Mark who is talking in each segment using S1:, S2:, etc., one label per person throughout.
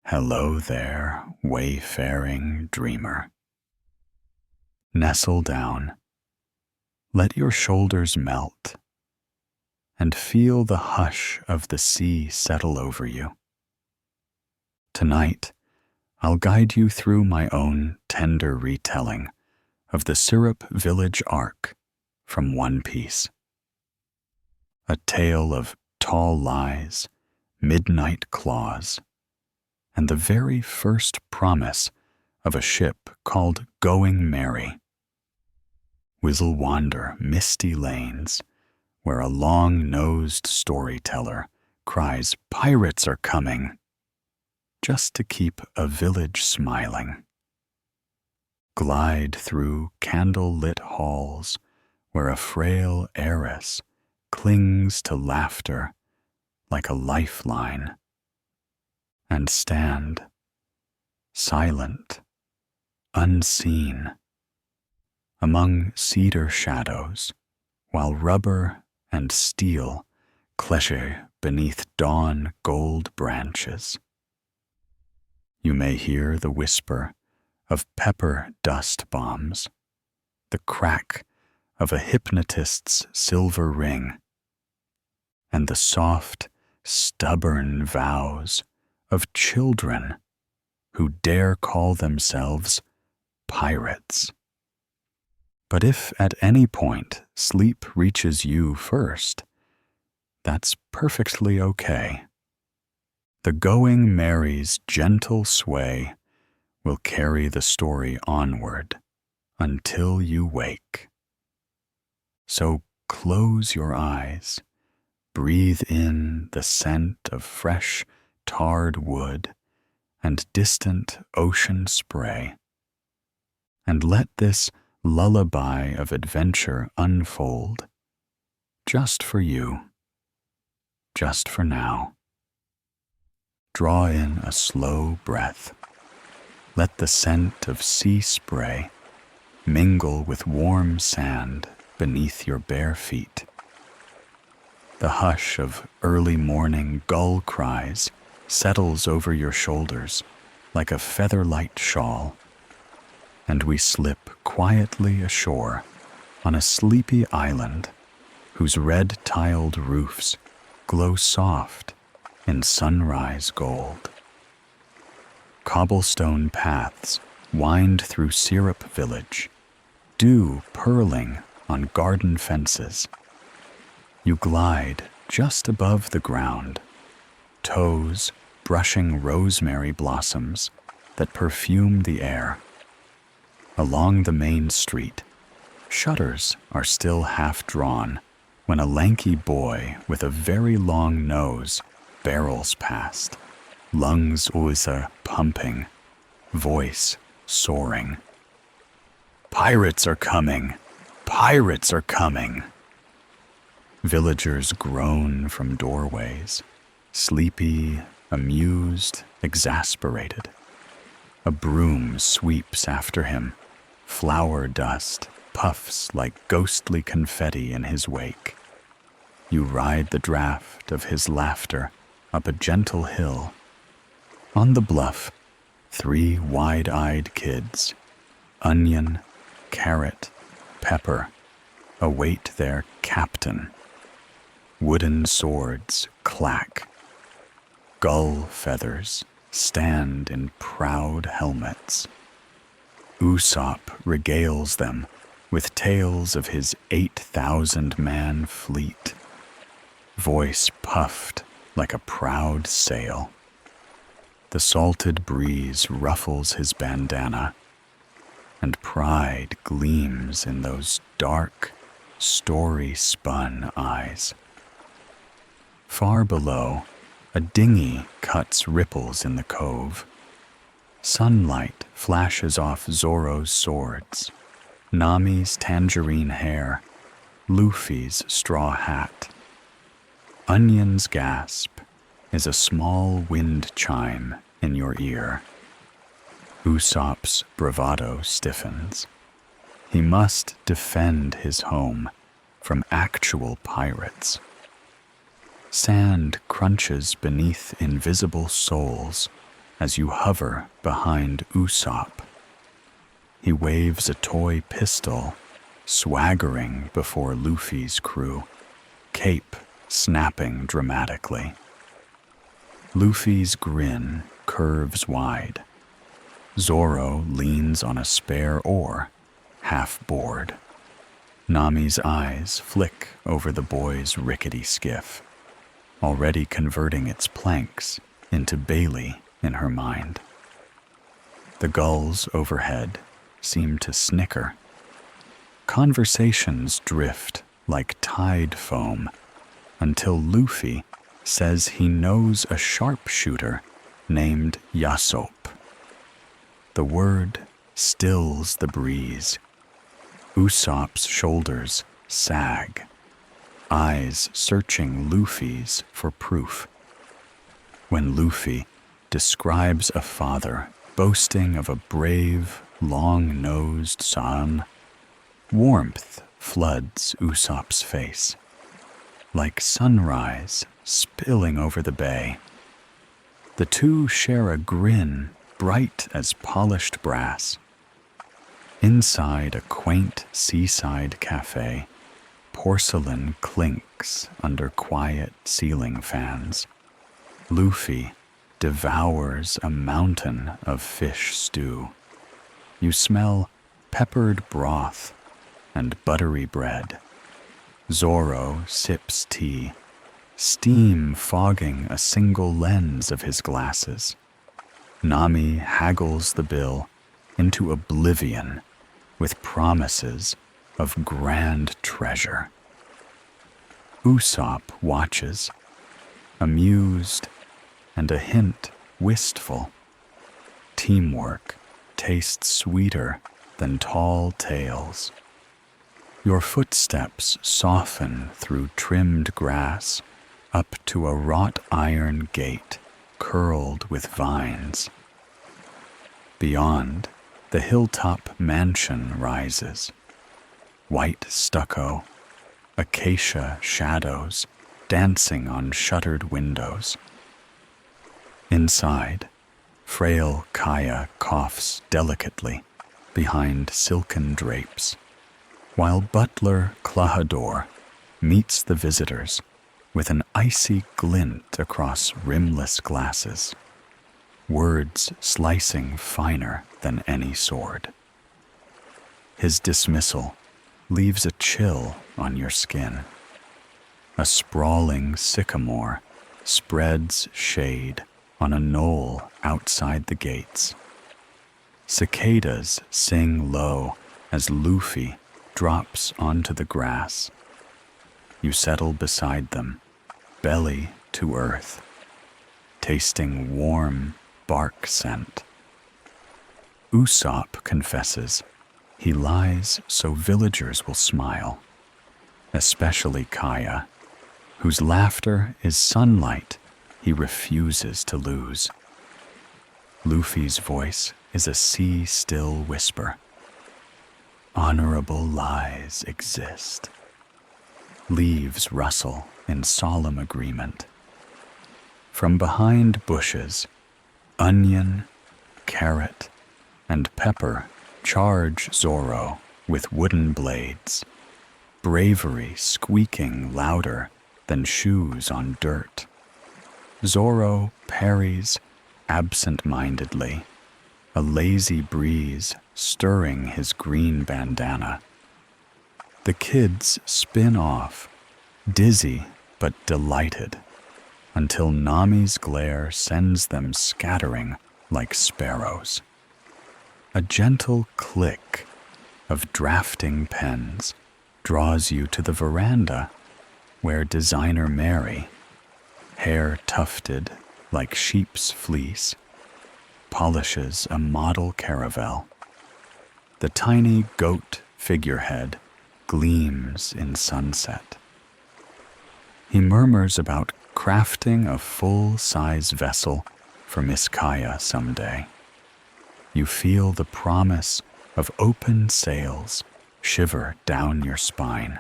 S1: Hello there, wayfaring dreamer. Nestle down, let your shoulders melt, and feel the hush of the sea settle over you. Tonight, I'll guide you through my own tender retelling of the Syrup Village arc from One Piece. A tale of tall lies, midnight claws, and the very first promise of a ship called Going Merry. We'll wander misty lanes where a long-nosed storyteller cries, "Pirates are coming," just to keep a village smiling. Glide through candle-lit halls where a frail heiress clings to laughter like a lifeline, and stand, silent, unseen, among cedar shadows, while rubber and steel clash beneath dawn gold branches. You may hear the whisper of pepper dust bombs, the crack of a hypnotist's silver ring, and the soft, stubborn vows of children who dare call themselves pirates. But if at any point sleep reaches you first, that's perfectly okay. The Going Merry's gentle sway will carry the story onward until you wake. So close your eyes, breathe in the scent of fresh tarred wood and distant ocean spray, and let this lullaby of adventure unfold, just for you, just for now. Draw in a slow breath. Let the scent of sea spray mingle with warm sand beneath your bare feet. The hush of early morning gull cries settles over your shoulders like a feather-light shawl, and we slip quietly ashore on a sleepy island whose red-tiled roofs glow soft in sunrise gold. Cobblestone paths wind through Syrup Village, dew purling on garden fences. You glide just above the ground, toes brushing rosemary blossoms that perfume the air. Along the main street, shutters are still half drawn when a lanky boy with a very long nose barrels past, lungs pumping, voice soaring. "Pirates are coming! Pirates are coming!" Villagers groan from doorways, sleepy, amused, exasperated. A broom sweeps after him, flour dust puffs like ghostly confetti in his wake. You ride the draft of his laughter up a gentle hill. On the bluff, 3 wide-eyed kids, onion, carrot, pepper, await their captain. Wooden swords clack. Gull feathers stand in proud helmets. Usopp regales them with tales of his 8,000-man fleet, voice puffed like a proud sail. The salted breeze ruffles his bandana, and pride gleams in those dark, story-spun eyes. Far below, a dinghy cuts ripples in the cove. Sunlight flashes off Zoro's swords, Nami's tangerine hair, Luffy's straw hat. Onion's gasp is a small wind chime in your ear. Usopp's bravado stiffens. He must defend his home from actual pirates. Sand crunches beneath invisible soles as you hover behind Usopp. He waves a toy pistol, swaggering before Luffy's crew, cape snapping dramatically. Luffy's grin curves wide. Zoro leans on a spare oar, half bored. Nami's eyes flick over the boy's rickety skiff, already converting its planks into Bailey in her mind. The gulls overhead seem to snicker. Conversations drift like tide foam until Luffy says he knows a sharpshooter named Yasop. The word stills the breeze. Usopp's shoulders sag, eyes searching Luffy's for proof. When Luffy describes a father boasting of a brave, long-nosed son, warmth floods Usopp's face, like sunrise spilling over the bay. The two share a grin bright as polished brass. Inside a quaint seaside cafe, porcelain clinks under quiet ceiling fans. Luffy devours a mountain of fish stew. You smell peppered broth and buttery bread. Zoro sips tea, steam fogging a single lens of his glasses. Nami haggles the bill into oblivion with promises of grand treasure. Usopp watches, amused and a hint wistful. Teamwork tastes sweeter than tall tales. Your footsteps soften through trimmed grass up to a wrought iron gate curled with vines. Beyond, the hilltop mansion rises. White stucco, acacia shadows dancing on shuttered windows. Inside, frail Kaya coughs delicately behind silken drapes, while butler Klahadore meets the visitors with an icy glint across rimless glasses, words slicing finer than any sword. His dismissal leaves a chill on your skin. A sprawling sycamore spreads shade on a knoll outside the gates. Cicadas sing low as Luffy drops onto the grass. You settle beside them, belly to earth, tasting warm bark scent. Usopp confesses he lies so villagers will smile, especially Kaya, whose laughter is sunlight he refuses to lose. Luffy's voice is a sea-still whisper. Honorable lies exist. Leaves rustle in solemn agreement. From behind bushes, onion, carrot, and pepper charge Zoro with wooden blades, bravery squeaking louder than shoes on dirt. Zoro parries absent-mindedly, a lazy breeze stirring his green bandana. The kids spin off, dizzy but delighted, until Nami's glare sends them scattering like sparrows. A gentle click of drafting pens draws you to the veranda where designer Mary, hair tufted like sheep's fleece, polishes a model caravel. The tiny goat figurehead gleams in sunset. He murmurs about crafting a full-size vessel for Miss Kaya someday. You feel the promise of open sails shiver down your spine.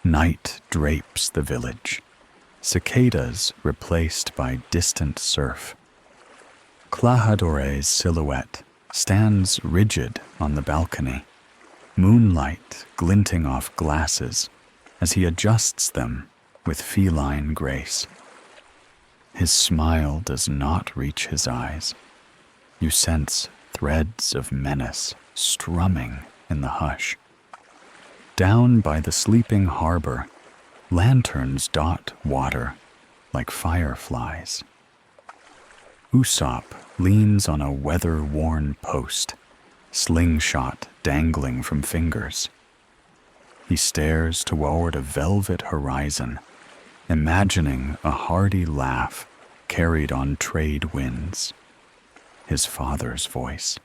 S1: Night drapes the village, cicadas replaced by distant surf. Clahadore's silhouette stands rigid on the balcony, moonlight glinting off glasses as he adjusts them with feline grace. His smile does not reach his eyes. You sense threads of menace strumming in the hush. Down by the sleeping harbor, lanterns dot water like fireflies. Usopp leans on a weather-worn post, slingshot dangling from fingers. He stares toward a velvet horizon, imagining a hearty laugh carried on trade winds. His father's voice.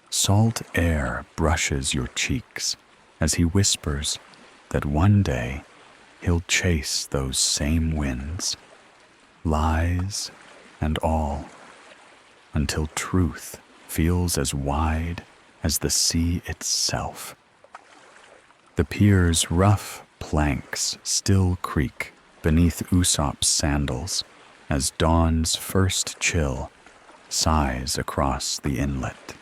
S1: Salt air brushes your cheeks as he whispers that one day he'll chase those same winds, lies and all, until truth feels as wide as the sea itself. The pier's rough planks still creak beneath Usopp's sandals as dawn's first chill sighs across the inlet.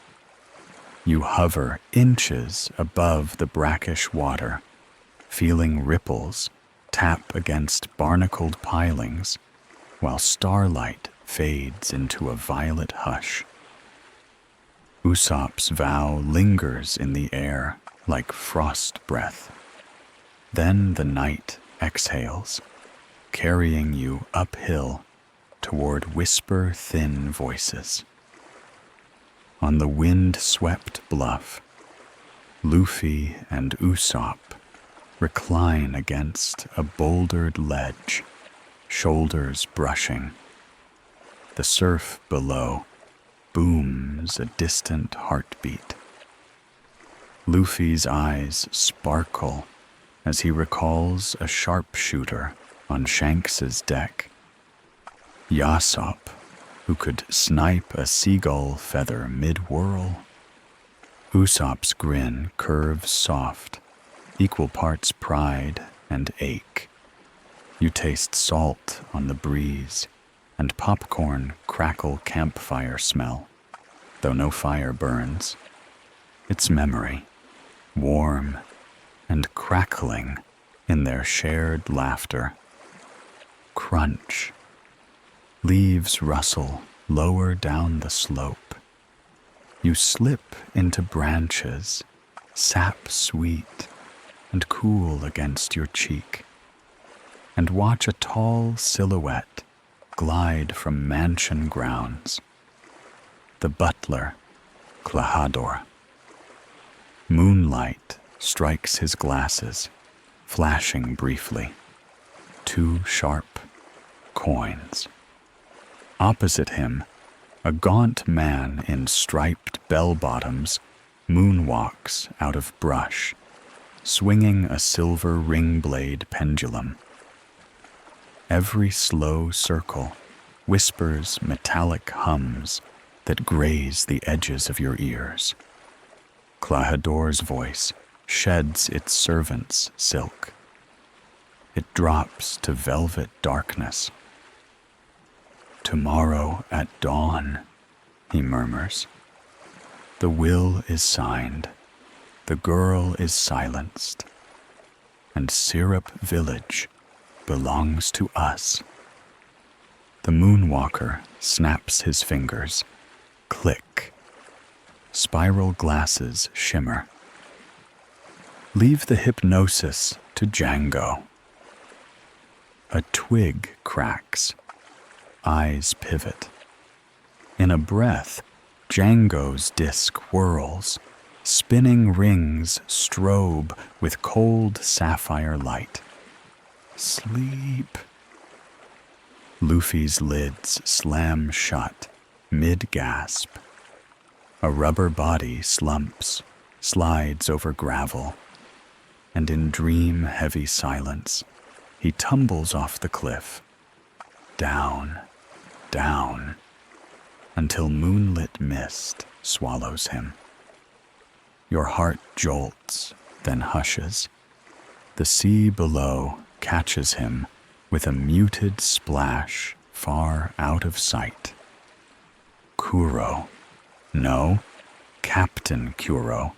S1: You hover inches above the brackish water, feeling ripples tap against barnacled pilings, while starlight fades into a violet hush. Usopp's vow lingers in the air like frost breath. Then the night exhales, carrying you uphill toward whisper-thin voices. On the wind-swept bluff, Luffy and Usopp recline against a bouldered ledge, shoulders brushing. The surf below booms a distant heartbeat. Luffy's eyes sparkle as he recalls a sharpshooter on Shanks's deck. Yasopp, who could snipe a seagull feather mid-whirl. Usopp's grin curves soft, equal parts pride and ache. You taste salt on the breeze and popcorn crackle campfire smell, though no fire burns. It's memory, warm and crackling in their shared laughter. Crunch. Leaves rustle lower down the slope. You slip into branches, sap sweet and cool against your cheek, and watch a tall silhouette glide from mansion grounds. The butler, Clahador. Moonlight strikes his glasses, flashing briefly. 2 sharp coins. Opposite him, a gaunt man in striped bell-bottoms moonwalks out of brush, swinging a silver ring-blade pendulum. Every slow circle whispers metallic hums that graze the edges of your ears. Clahador's voice sheds its servant's silk. It drops to velvet darkness. Tomorrow at dawn, he murmurs. The will is signed, the girl is silenced, and Syrup Village belongs to us. The moonwalker snaps his fingers. Click. Spiral glasses shimmer. Leave the hypnosis to Django. A twig cracks. Eyes pivot. In a breath, Django's disk whirls. Spinning rings strobe with cold sapphire light. Sleep. Luffy's lids slam shut, mid-gasp. A rubber body slumps, slides over gravel, and in dream-heavy silence, he tumbles off the cliff. Down, down, until moonlit mist swallows him. Your heart jolts, then hushes. The sea below catches him with a muted splash far out of sight. Kuro. No, Captain Kuro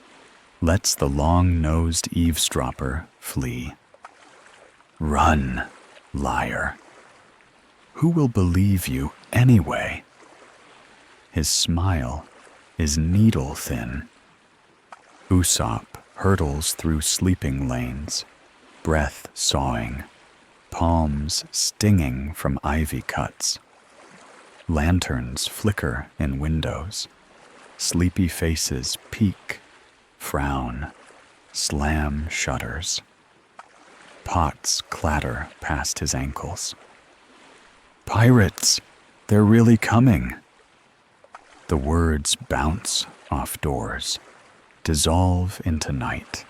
S1: lets the long-nosed eavesdropper flee. Run, liar. Who will believe you anyway? His smile is needle-thin. Usopp hurtles through sleeping lanes, breath sawing, palms stinging from ivy cuts. Lanterns flicker in windows. Sleepy faces peek, frown, slam shutters. Pots clatter past his ankles. Pirates! They're really coming! The words bounce off doors, dissolve into night.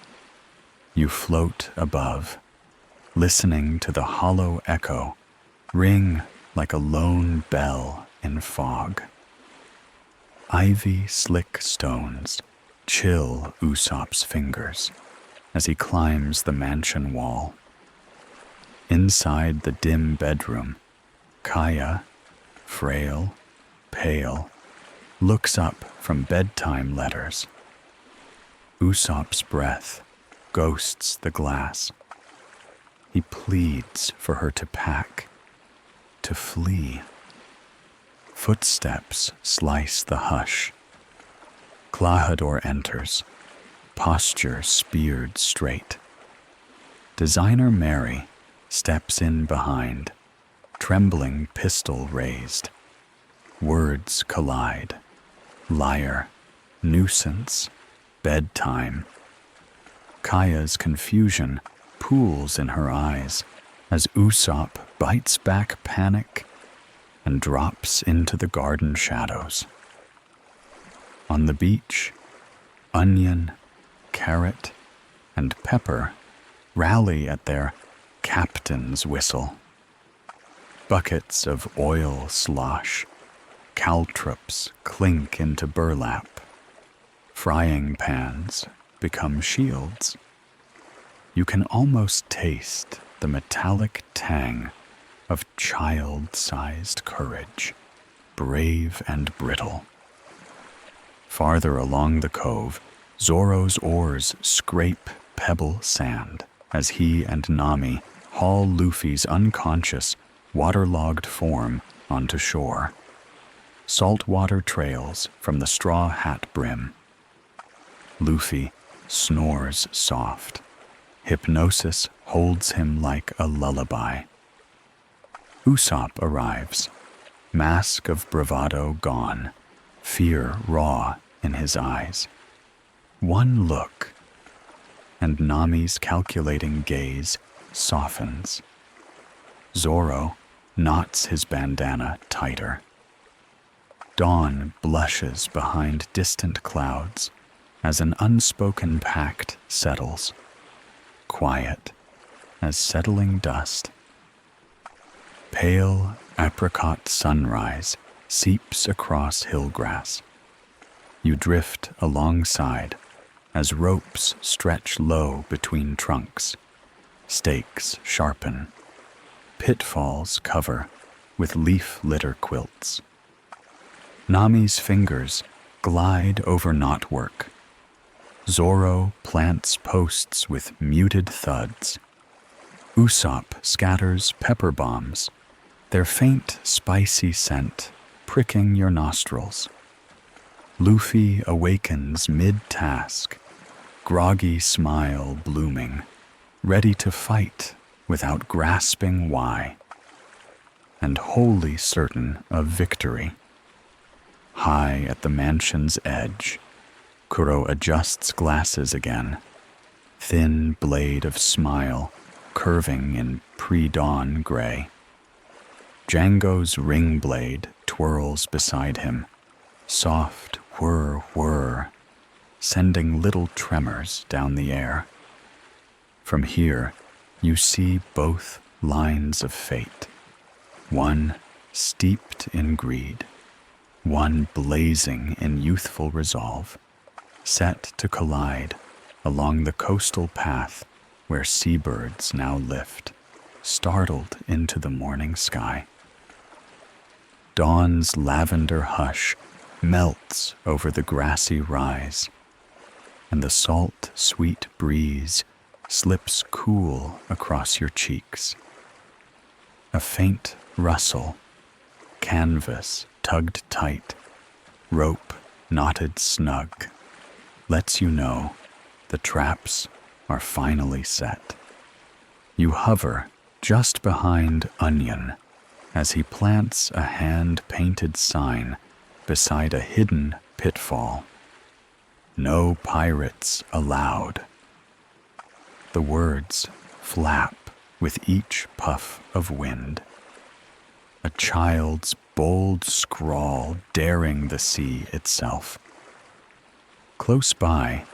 S1: You float above, listening to the hollow echo ring like a lone bell in fog. Ivy slick stones chill Usopp's fingers as he climbs the mansion wall. Inside the dim bedroom, Kaya, frail, pale, looks up from bedtime letters. Usopp's breath ghosts the glass. He pleads for her to pack, to flee. Footsteps slice the hush. Klahadore enters, posture speared straight. Designer Mary steps in behind, trembling pistol raised. Words collide. Liar, nuisance, bedtime. Kaya's confusion pools in her eyes as Usopp bites back panic and drops into the garden shadows. On the beach, onion, carrot, and pepper rally at their captain's whistle. Buckets of oil slosh, caltrops clink into burlap. Frying pans become shields. You can almost taste the metallic tang of child-sized courage, brave and brittle. Farther along the cove, Zoro's oars scrape pebble sand as he and Nami haul Luffy's unconscious, waterlogged form onto shore. Saltwater trails from the straw hat brim. Luffy snores soft. Hypnosis holds him like a lullaby. Usopp arrives, mask of bravado gone, fear raw in his eyes. One look, and Nami's calculating gaze softens. Zoro knots his bandana tighter. Dawn blushes behind distant clouds as an unspoken pact settles, quiet as settling dust. Pale apricot sunrise seeps across hillgrass. You drift alongside as ropes stretch low between trunks. Stakes sharpen. Pitfalls cover with leaf-litter quilts. Nami's fingers glide over knotwork. Zoro plants posts with muted thuds. Usopp scatters pepper bombs, their faint, spicy scent pricking your nostrils. Luffy awakens mid-task, groggy smile blooming, ready to fight without grasping why, and wholly certain of victory. High at the mansion's edge, Kuro adjusts glasses again, thin blade of smile curving in pre-dawn gray. Django's ring blade twirls beside him, soft whir whir, sending little tremors down the air. From here, you see both lines of fate, one steeped in greed, one blazing in youthful resolve, set to collide along the coastal path where seabirds now lift, startled into the morning sky. Dawn's lavender hush melts over the grassy rise, and the salt, sweet breeze slips cool across your cheeks. A faint rustle, canvas tugged tight, rope knotted snug, lets you know the traps are finally set. You hover just behind Onion as he plants a hand-painted sign beside a hidden pitfall. No pirates allowed. The words flap with each puff of wind. A child's bold scrawl daring the sea itself. Close by,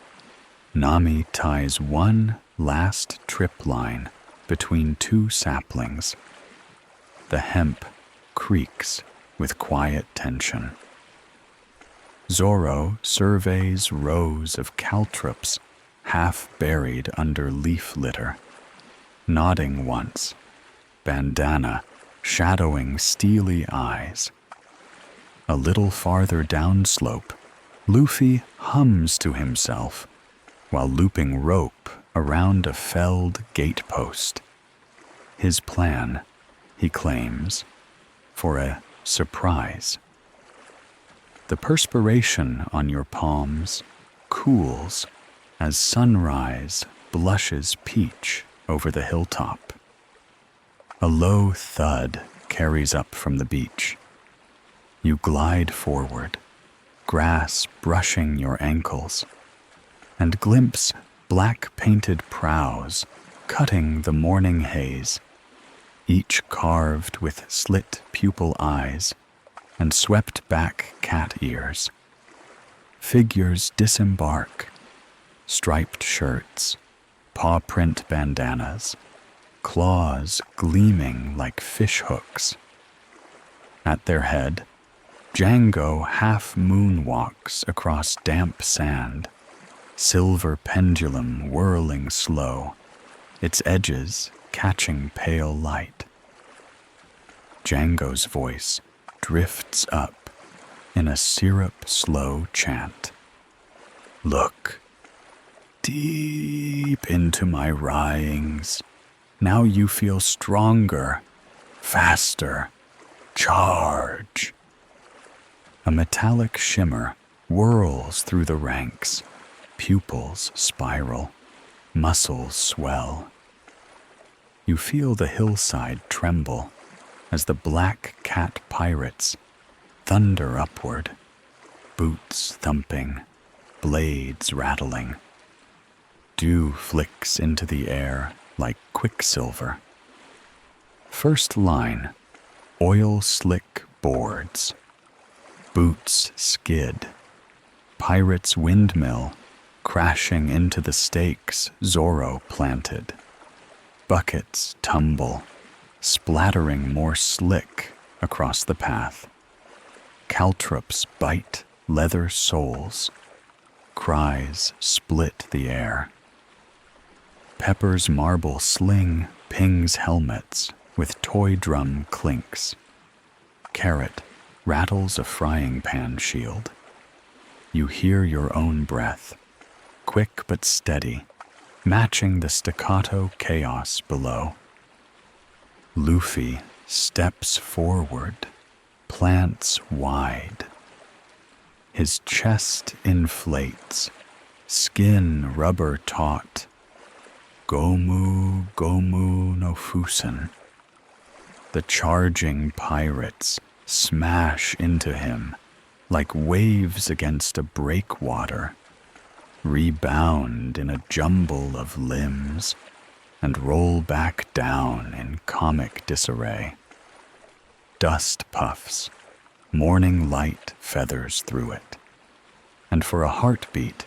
S1: Nami ties one last trip line between two saplings. The hemp creaks with quiet tension. Zorro surveys rows of caltrops half buried under leaf litter, nodding once, bandana shadowing steely eyes. A little farther downslope, Luffy hums to himself while looping rope around a felled gatepost. His plan, he claims, for a surprise. The perspiration on your palms cools as sunrise blushes peach over the hilltop. A low thud carries up from the beach. You glide forward, grass brushing your ankles, and glimpse black-painted prows cutting the morning haze, each carved with slit pupil eyes and swept back cat ears. Figures disembark, striped shirts, paw-print bandanas, claws gleaming like fish hooks. At their head, Django half moonwalks across damp sand, silver pendulum whirling slow, its edges catching pale light. Django's voice drifts up in a syrup-slow chant. Look deep into my wryings. Now you feel stronger, faster. Charge! A metallic shimmer whirls through the ranks. Pupils spiral, muscles swell. You feel the hillside tremble as the black cat pirates thunder upward, boots thumping, blades rattling. Dew flicks into the air like quicksilver. First line, oil slick boards. Boots skid. Pirate's windmill crashing into the stakes Zorro planted. Buckets tumble, splattering more slick across the path. Caltrops bite leather soles. Cries split the air. Pepper's marble sling pings helmets with toy drum clinks. Carrot rattles a frying pan shield. You hear your own breath, quick but steady, matching the staccato chaos below. Luffy steps forward, plants wide. His chest inflates, skin rubber taut. Gomu, Gomu no Fusen. The charging pirates smash into him like waves against a breakwater, rebound in a jumble of limbs, and roll back down in comic disarray. Dust puffs, morning light feathers through it, and for a heartbeat,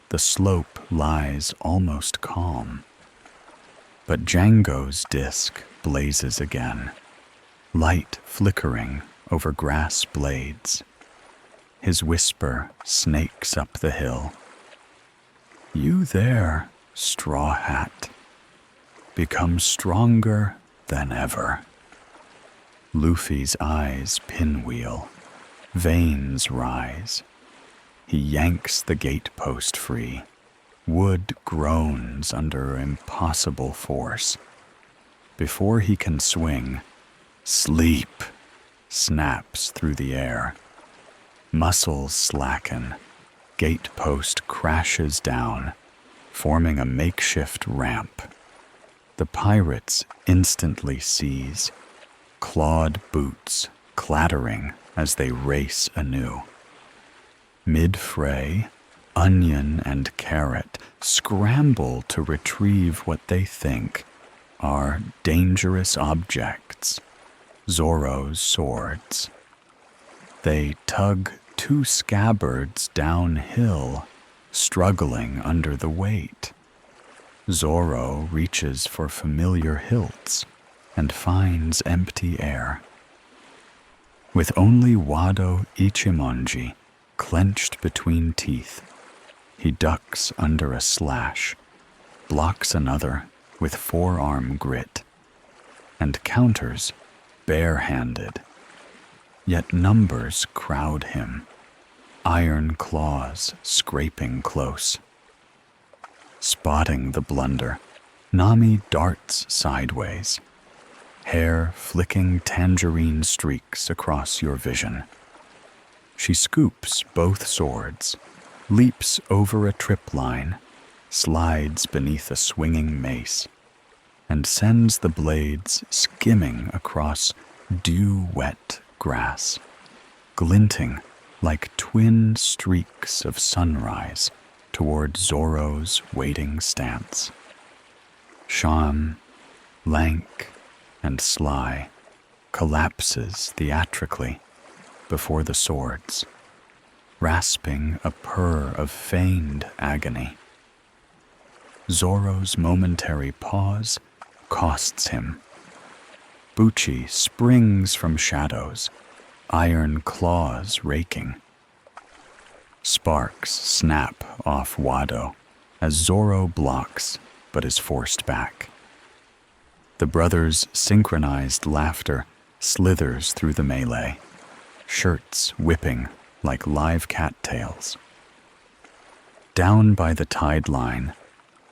S1: the slope lies almost calm. But Django's disk blazes again, light flickering over grass blades. His whisper snakes up the hill. You there, straw hat, become stronger than ever. Luffy's eyes pinwheel, Veins rise. He yanks the gatepost free. Wood groans under impossible force. Before he can swing, sleep snaps through the air. Muscles slacken. Gatepost crashes down, forming a makeshift ramp. The pirates instantly seize, clawed boots clattering as they race anew. Mid-fray, Onion and Carrot scramble to retrieve what they think are dangerous objects, Zorro's swords. They tug 2 scabbards downhill, struggling under the weight. Zorro reaches for familiar hilts and finds empty air. With only Wado Ichimonji clenched between teeth, he ducks under a slash, blocks another with forearm grit, and counters bare-handed. Yet numbers crowd him, iron claws scraping close. Spotting the blunder, Nami darts sideways, hair flicking tangerine streaks across your vision. She scoops both swords, leaps over a tripline, slides beneath a swinging mace, and sends the blades skimming across dew-wet grass, glinting like twin streaks of sunrise toward Zorro's waiting stance. Sham, lank and sly, collapses theatrically before the swords, rasping a purr of feigned agony. Zorro's momentary pause costs him. Bucci springs from shadows, iron claws raking. Sparks snap off Wado as Zorro blocks but is forced back. The brothers' synchronized laughter slithers through the melee, shirts whipping like live cattails. Down by the tide line,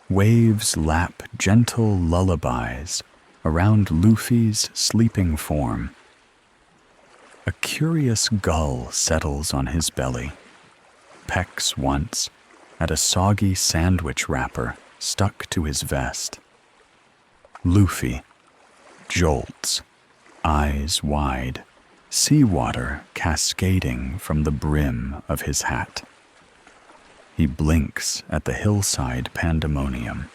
S1: waves lap gentle lullabies around Luffy's sleeping form. A curious gull settles on his belly, pecks once at a soggy sandwich wrapper stuck to his vest. Luffy jolts, eyes wide, seawater cascading from the brim of his hat. He blinks at the hillside pandemonium.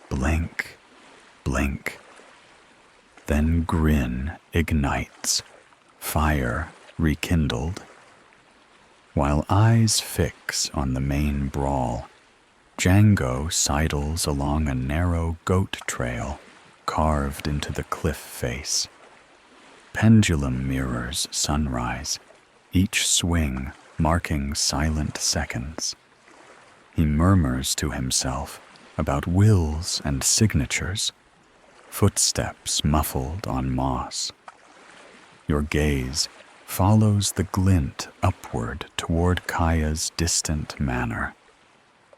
S1: Blink, blink. Then grin ignites, fire rekindled. While eyes fix on the main brawl, Django sidles along a narrow goat trail carved into the cliff face. Pendulum mirrors sunrise, each swing marking silent seconds. He murmurs to himself about wills and signatures, footsteps muffled on moss. Your gaze follows the glint upward toward Kaya's distant manor,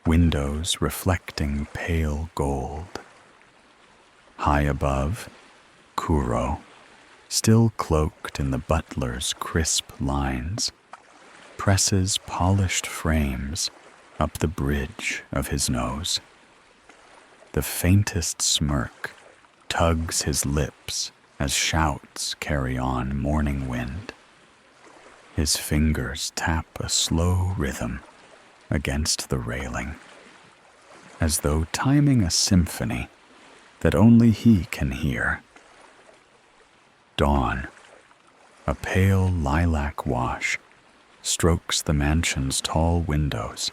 S1: windows reflecting pale gold. High above, Kuro, still cloaked in the butler's crisp lines, presses polished frames up the bridge of his nose. The faintest smirk tugs his lips as shouts carry on morning wind. His fingers tap a slow rhythm against the railing, as though timing a symphony that only he can hear. Dawn, a pale lilac wash, strokes the mansion's tall windows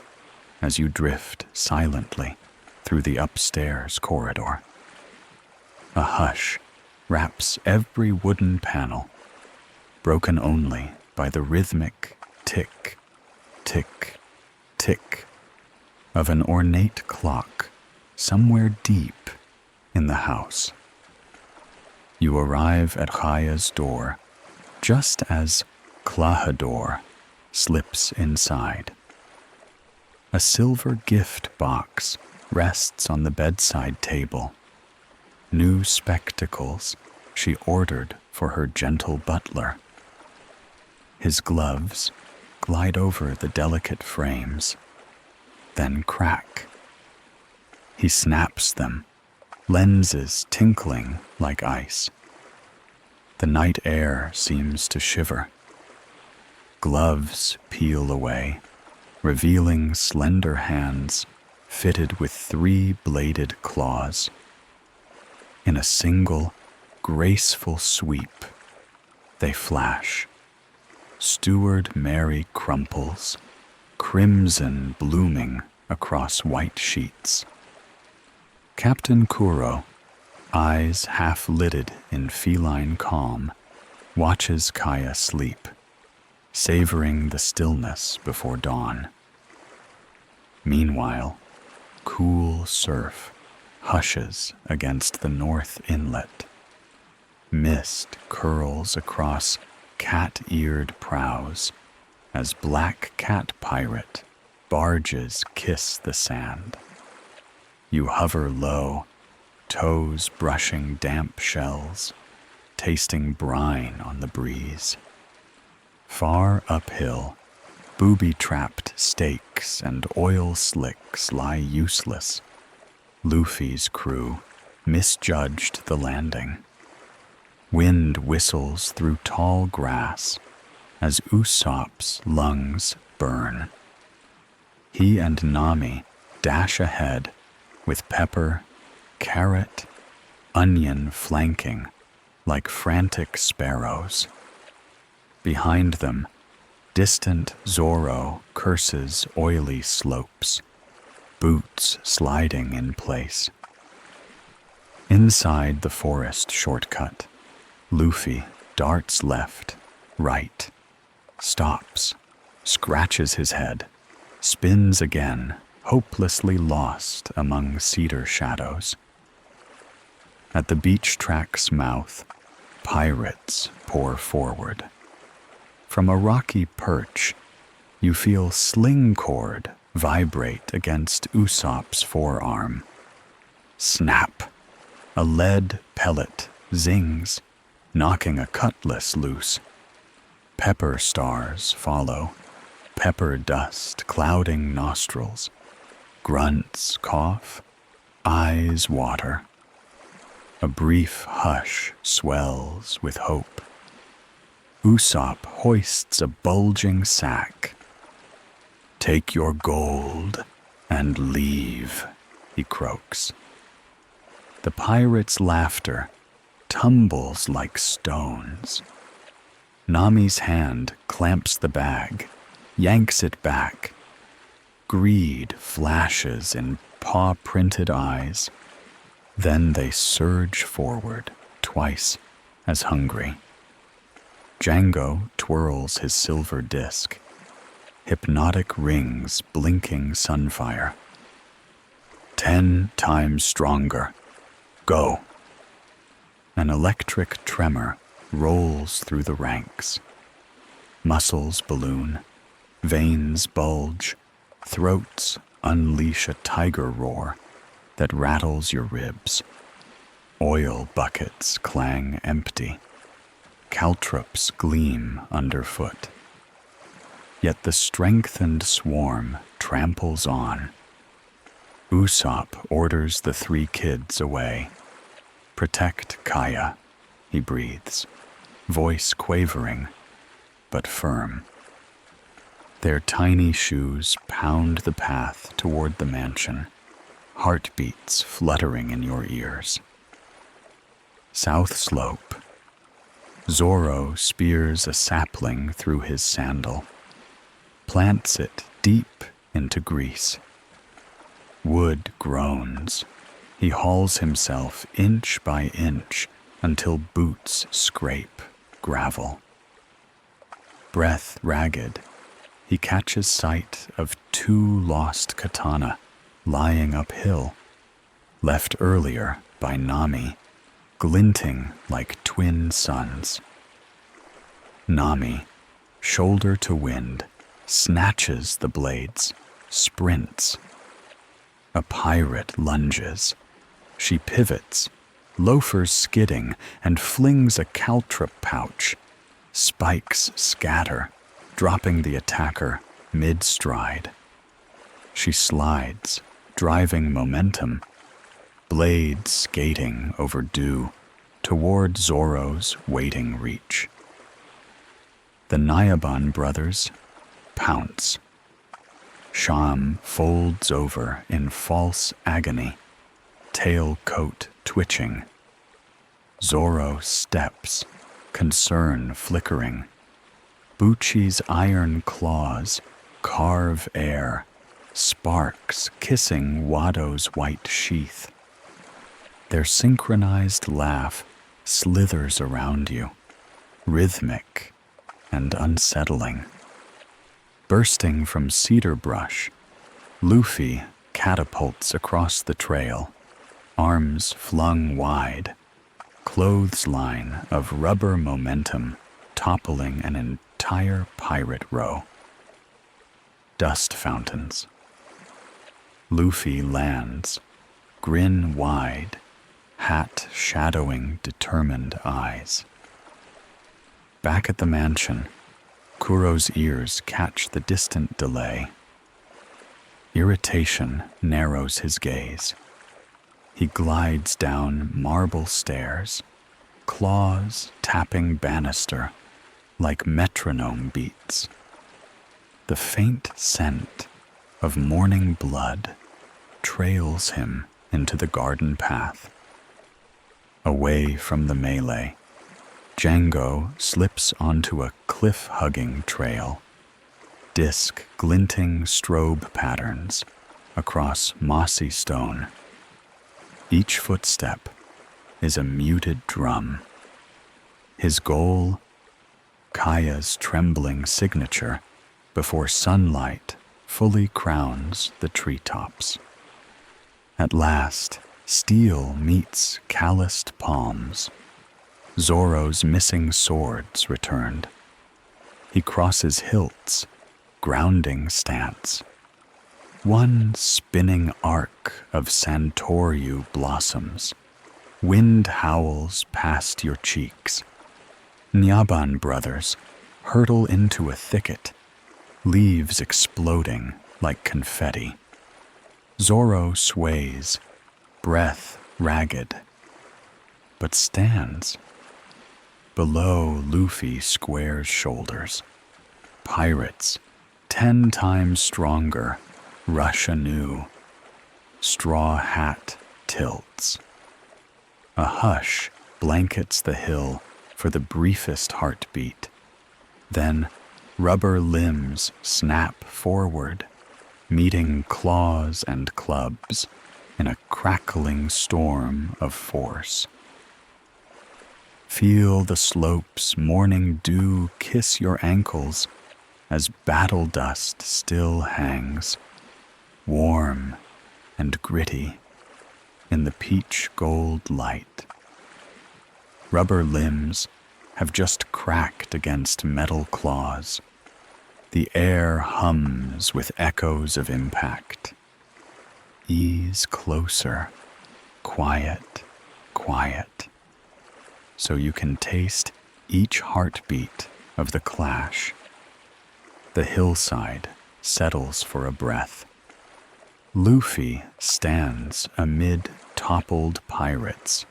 S1: as you drift silently through the upstairs corridor. A hush wraps every wooden panel, broken only by the rhythmic tick, tick, tick of an ornate clock somewhere deep in the house. You arrive at Kaya's door just as Klahadore slips inside. A silver gift box rests on the bedside table. New spectacles she ordered for her gentle butler. His gloves glide over the delicate frames, then crack. He snaps them, lenses tinkling like ice. The night air seems to shiver. Gloves peel away, revealing slender hands fitted with 3 bladed claws. In a single, graceful sweep, they flash. Steward Mary crumples, crimson blooming across white sheets. Captain Kuro, eyes half-lidded in feline calm, watches Kaya sleep, savoring the stillness before dawn. Meanwhile, cool surf hushes against the north inlet. Mist curls across cat-eared prows as black cat pirate barges kiss the sand. You hover low, toes brushing damp shells, tasting brine on the breeze. Far uphill, booby-trapped stakes and oil slicks lie useless. Luffy's crew misjudged the landing. Wind whistles through tall grass as Usopp's lungs burn. He and Nami dash ahead with pepper, carrot, onion flanking like frantic sparrows. Behind them, distant Zoro curses oily slopes, boots sliding in place. Inside the forest shortcut, Luffy darts left, right, stops, scratches his head, spins again, hopelessly lost among cedar shadows. At the beach track's mouth, pirates pour forward. From a rocky perch, you feel sling cord vibrate against Usopp's forearm. Snap! A lead pellet zings, knocking a cutlass loose. Pepper stars follow, pepper dust clouding nostrils. Grunts cough, eyes water. A brief hush swells with hope. Usopp hoists a bulging sack. "Take your gold and leave," he croaks. The pirate's laughter tumbles like stones. Nami's hand clamps the bag, yanks it back. Greed flashes in paw-printed eyes. Then they surge forward, twice as hungry. Django twirls his silver disc, hypnotic rings blinking sunfire. 10 times stronger. Go. An electric tremor rolls through the ranks. Muscles balloon, veins bulge, throats unleash a tiger roar that rattles your ribs. Oil buckets clang empty. Caltrops gleam underfoot. Yet the strengthened swarm tramples on. Usopp orders the 3 kids away. "Protect Kaya," he breathes, voice quavering, but firm. Their tiny shoes pound the path toward the mansion, heartbeats fluttering in your ears. South Slope. Zoro spears a sapling through his sandal, plants it deep into grease. Wood groans. He hauls himself inch by inch until boots scrape gravel. Breath ragged, he catches sight of 2 lost katana lying uphill, left earlier by Nami, glinting like twin suns. Nami, shoulder to wind, snatches the blades, sprints. A pirate lunges. She pivots, loafers skidding, and flings a caltrop pouch. Spikes scatter, dropping the attacker mid-stride. She slides, driving momentum, blades skating over dew toward Zoro's waiting reach. The Nyaban brothers pounce. Sham folds over in false agony, tail coat twitching. Zoro steps, concern flickering. Bucci's iron claws carve air, sparks kissing Wado's white sheath. Their synchronized laugh slithers around you, rhythmic and unsettling. Bursting from cedar brush, Luffy catapults across the trail, arms flung wide, clothesline of rubber momentum toppling an entire pirate row. Dust fountains. Luffy lands, grin wide, hat shadowing determined eyes. Back at the mansion, Kuro's ears catch the distant delay. Irritation narrows his gaze. He glides down marble stairs, claws tapping banister like metronome beats. The faint scent of morning blood trails him into the garden path. Away from the melee, Django slips onto a cliff-hugging trail, disc glinting strobe patterns across mossy stone. Each footstep is a muted drum. His goal, Kaya's trembling signature before sunlight fully crowns the treetops. At last, steel meets calloused palms. Zoro's missing swords returned. He crosses hilts, grounding stance. One spinning arc of Santoryu blossoms. Wind howls past your cheeks. Nyaban brothers hurtle into a thicket, leaves exploding like confetti. Zoro sways, breath ragged, but stands. Below Luffy squares shoulders. Pirates, 10 times stronger, rush anew. Straw hat tilts. A hush blankets the hill for the briefest heartbeat. Then rubber limbs snap forward, meeting claws and clubs in a crackling storm of force. Feel the slope's morning dew kiss your ankles as battle dust still hangs, warm and gritty in the peach gold light. Rubber limbs have just cracked against metal claws. The air hums with echoes of impact. Ease closer, quiet, quiet, so you can taste each heartbeat of the clash. The hillside settles for a breath. Luffy stands amid toppled pirates,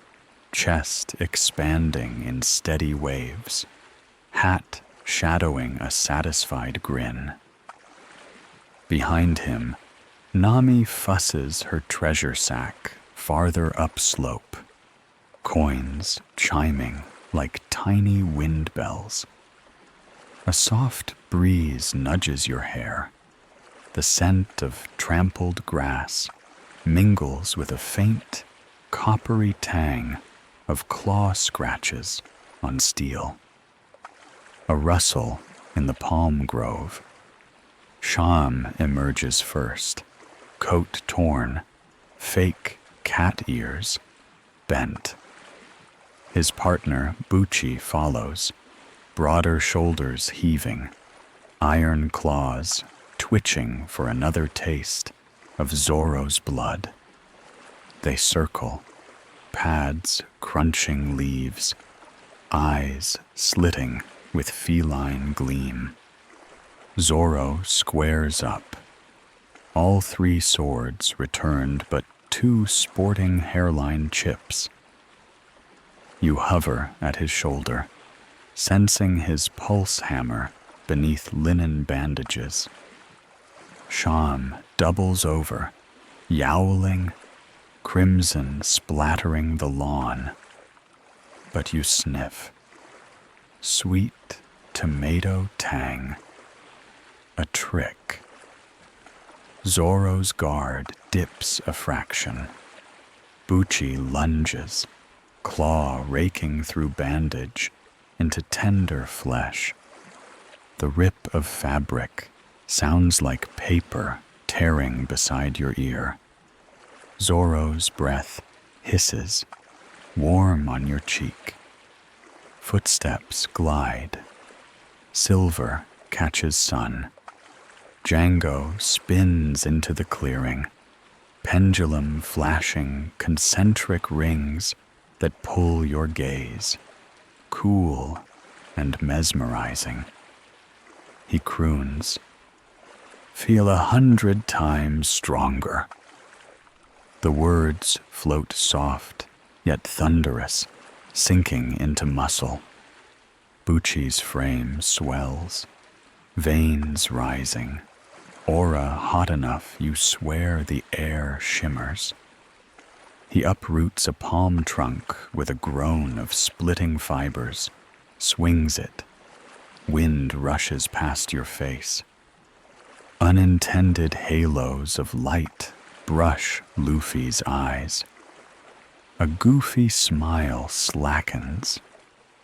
S1: chest expanding in steady waves, hat shadowing a satisfied grin. Behind him, Nami fusses her treasure sack farther upslope, coins chiming like tiny wind bells. A soft breeze nudges your hair. The scent of trampled grass mingles with a faint, coppery tang of claw scratches on steel. A rustle in the palm grove. Sham emerges first, coat torn, fake cat ears bent. His partner, Bucci, follows, broader shoulders heaving, iron claws twitching for another taste of Zorro's blood. They circle, pads crunching leaves, eyes slitting with feline gleam. Zorro squares up. All 3 swords returned but 2 sporting hairline chips. You hover at his shoulder, sensing his pulse hammer beneath linen bandages. Sham doubles over, yowling, crimson splattering the lawn. But you sniff. Sweet tomato tang. A trick. Zorro's guard dips a fraction. Bucci lunges, claw raking through bandage into tender flesh. The rip of fabric sounds like paper tearing beside your ear. Zorro's breath hisses, warm on your cheek. Footsteps glide. Silver catches sun. Django spins into the clearing, pendulum flashing concentric rings that pull your gaze, cool and mesmerizing. He croons, "Feel 100 times stronger." The words float soft, yet thunderous, sinking into muscle. Bucci's frame swells, veins rising, aura hot enough you swear the air shimmers. He uproots a palm trunk with a groan of splitting fibers, swings it. Wind rushes past your face. Unintended halos of light brush Luffy's eyes. A goofy smile slackens.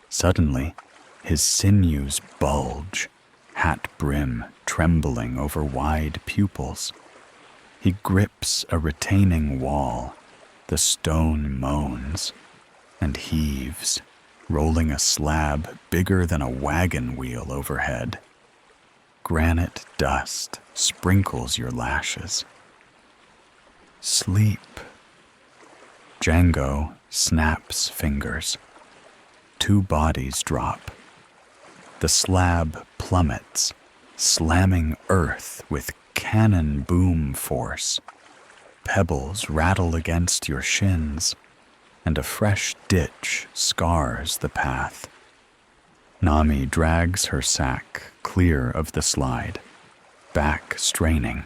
S1: Suddenly, his sinews bulge, hat brim trembling over wide pupils. He grips a retaining wall. The stone moans and heaves, rolling a slab bigger than a wagon wheel overhead. Granite dust sprinkles your lashes. Sleep. Django snaps fingers. 2 bodies drop. The slab plummets, slamming earth with cannon boom force. Pebbles rattle against your shins, and a fresh ditch scars the path. Nami drags her sack clear of the slide, back straining,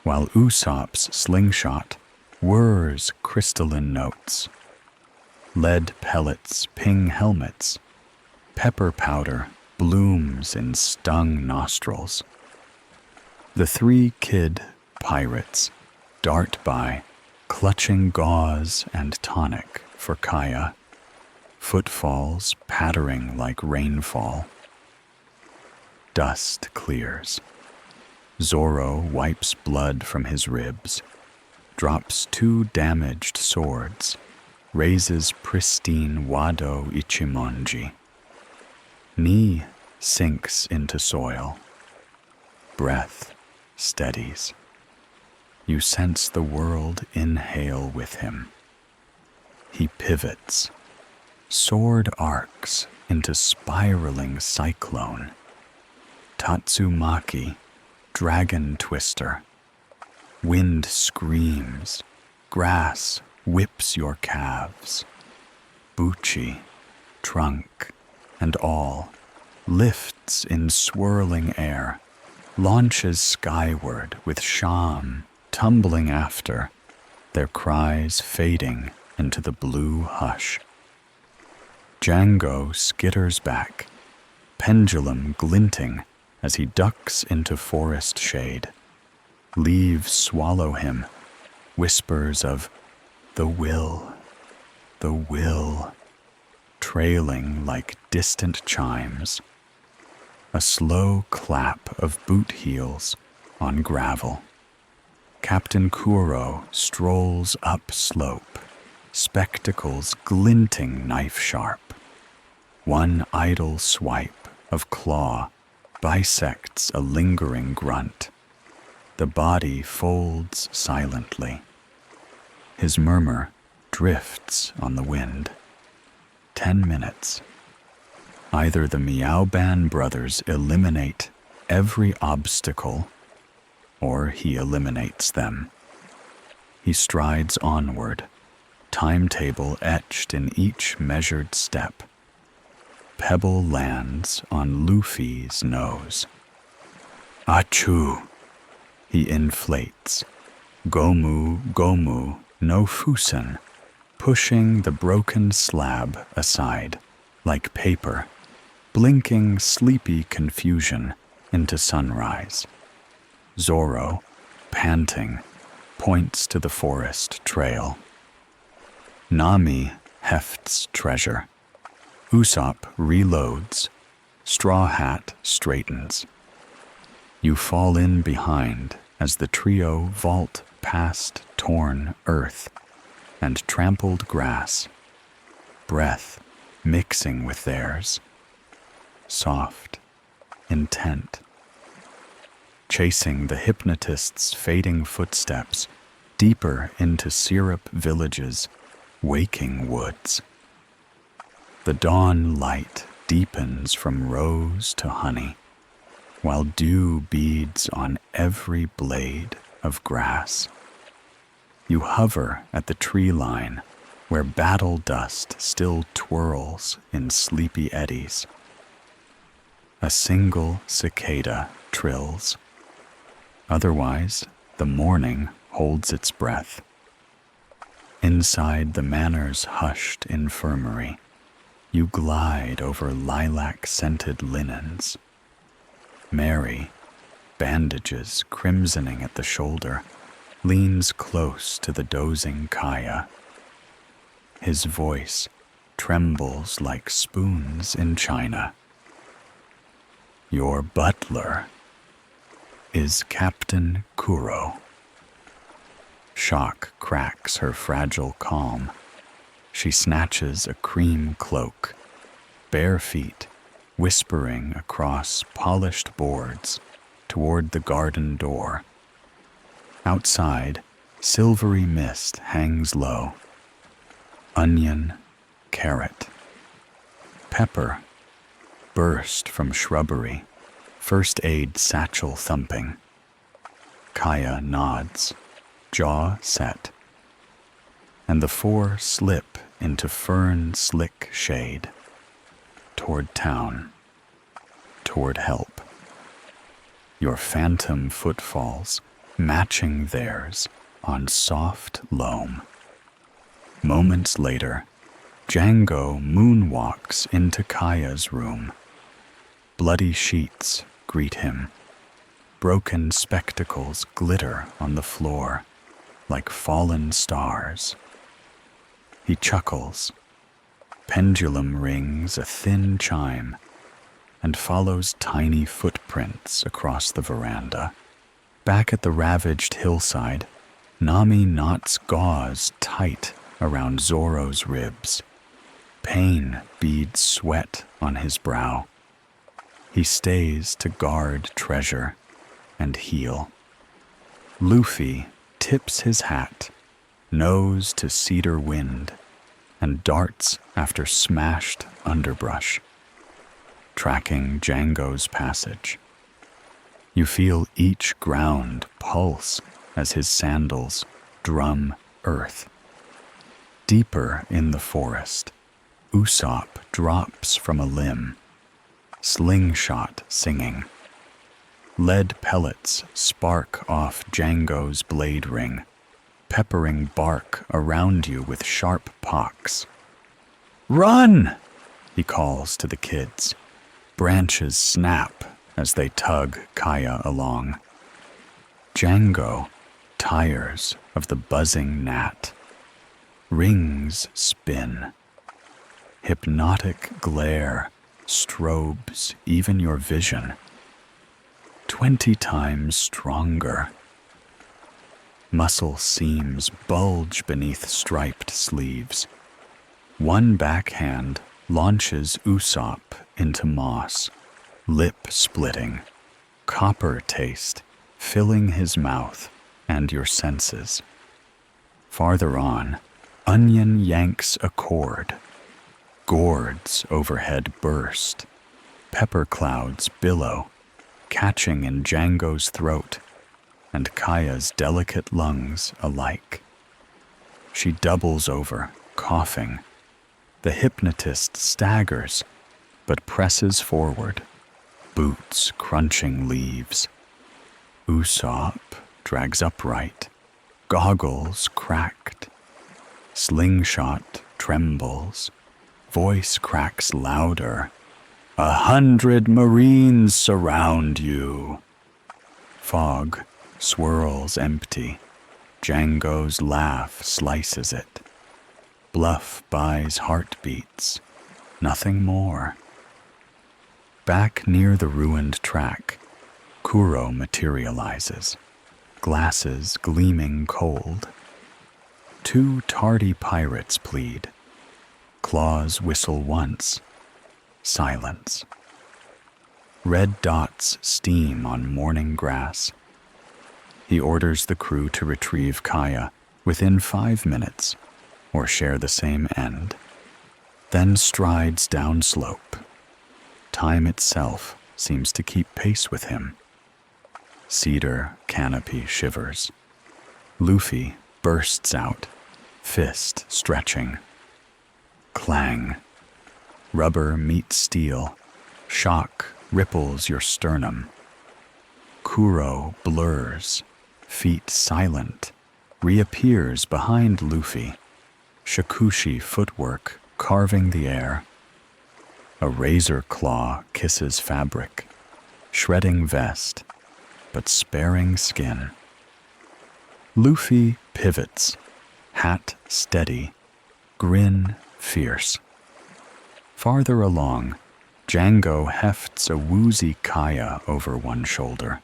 S1: while Usopp's slingshot whirs crystalline notes. Lead pellets ping helmets. Pepper powder blooms in stung nostrils. The 3 kid pirates dart by, clutching gauze and tonic for Kaya, footfalls pattering like rainfall. Dust clears. Zorro wipes blood from his ribs, drops 2 damaged swords, raises pristine Wado Ichimonji. Knee sinks into soil. Breath steadies. You sense the world inhale with him. He pivots. Sword arcs into spiraling cyclone. Tatsumaki, dragon twister. Wind screams. Grass whips your calves. Bucci, trunk, and all, lifts in swirling air, launches skyward with Sham tumbling after, their cries fading into the blue hush. Django skitters back, pendulum glinting as he ducks into forest shade. Leaves swallow him, whispers of the will, trailing like distant chimes. A slow clap of boot heels on gravel. Captain Kuro strolls up slope, spectacles glinting knife sharp. One idle swipe of claw bisects a lingering grunt. The body folds silently. His murmur drifts on the wind. 10 minutes. Either the Meowban brothers eliminate every obstacle, or he eliminates them. He strides onward, timetable etched in each measured step. Pebble lands on Luffy's nose. Achoo! He inflates. Gomu, Gomu, no Fusen, pushing the broken slab aside, like paper, blinking sleepy confusion into sunrise. Zoro, panting, points to the forest trail. Nami hefts treasure. Usopp reloads. Straw Hat straightens. You fall in behind as the trio vault past torn earth and trampled grass, breath mixing with theirs, soft, intent. Chasing the hypnotist's fading footsteps deeper into Syrup Village's waking woods. The dawn light deepens from rose to honey, while dew beads on every blade of grass. You hover at the tree line where battle dust still twirls in sleepy eddies. A single cicada trills. Otherwise, the morning holds its breath. Inside the manor's hushed infirmary, you glide over lilac-scented linens. Mary, bandages crimsoning at the shoulder, leans close to the dozing Kaya. His voice trembles like spoons in china. Your butler is Captain Kuro. Shock cracks her fragile calm. She snatches a cream cloak, bare feet, whispering across polished boards toward the garden door. Outside, silvery mist hangs low. Onion, carrot, pepper, burst from shrubbery, first aid satchel thumping. Kaya nods, jaw set, and the four slip into fern-slick shade, toward town, toward help. Your phantom footfalls matching theirs on soft loam. Moments later, Django moonwalks into Kaya's room. Bloody sheets greet him. Broken spectacles glitter on the floor like fallen stars. He chuckles. Pendulum rings a thin chime and follows tiny footprints across the veranda. Back at the ravaged hillside, Nami knots gauze tight around Zoro's ribs. Pain beads sweat on his brow. He stays to guard treasure and heal. Luffy tips his hat, nose to cedar wind, and darts after smashed underbrush, tracking Django's passage. You feel each ground pulse as his sandals drum earth. Deeper in the forest, Usopp drops from a limb, slingshot singing. Lead pellets spark off Django's blade ring, peppering bark around you with sharp pocks. "Run!" he calls to the kids. Branches snap as they tug Kaya along. Django tires of the buzzing gnat. Rings spin. Hypnotic glare strobes even your vision. 20 times stronger. Muscle seams bulge beneath striped sleeves. One backhand launches Usopp into moss, lip-splitting, copper taste filling his mouth and your senses. Farther on, Onion yanks a cord. Gourds overhead burst. Pepper clouds billow, catching in Django's throat and Kaya's delicate lungs alike. She doubles over, coughing. The hypnotist staggers, but presses forward, boots crunching leaves. Usopp drags upright, goggles cracked. Slingshot trembles, voice cracks louder. 100 Marines surround you. Fog swirls empty. Django's laugh slices it. Bluff buys heartbeats, nothing more. Back near the ruined track, Kuro materializes, glasses gleaming cold. 2 tardy pirates plead. Claws whistle once. Silence. Red dots steam on morning grass. He orders the crew to retrieve Kaya within 5 minutes, or share the same end, then strides downslope. Time itself seems to keep pace with him. Cedar canopy shivers. Luffy bursts out, fist stretching. Clang. Rubber meets steel. Shock ripples your sternum. Kuro blurs, feet silent, reappears behind Luffy. Shakushi footwork carving the air. A razor claw kisses fabric, shredding vest, but sparing skin. Luffy pivots, hat steady, grin fierce. Farther along, Django hefts a woozy Kaya over one shoulder,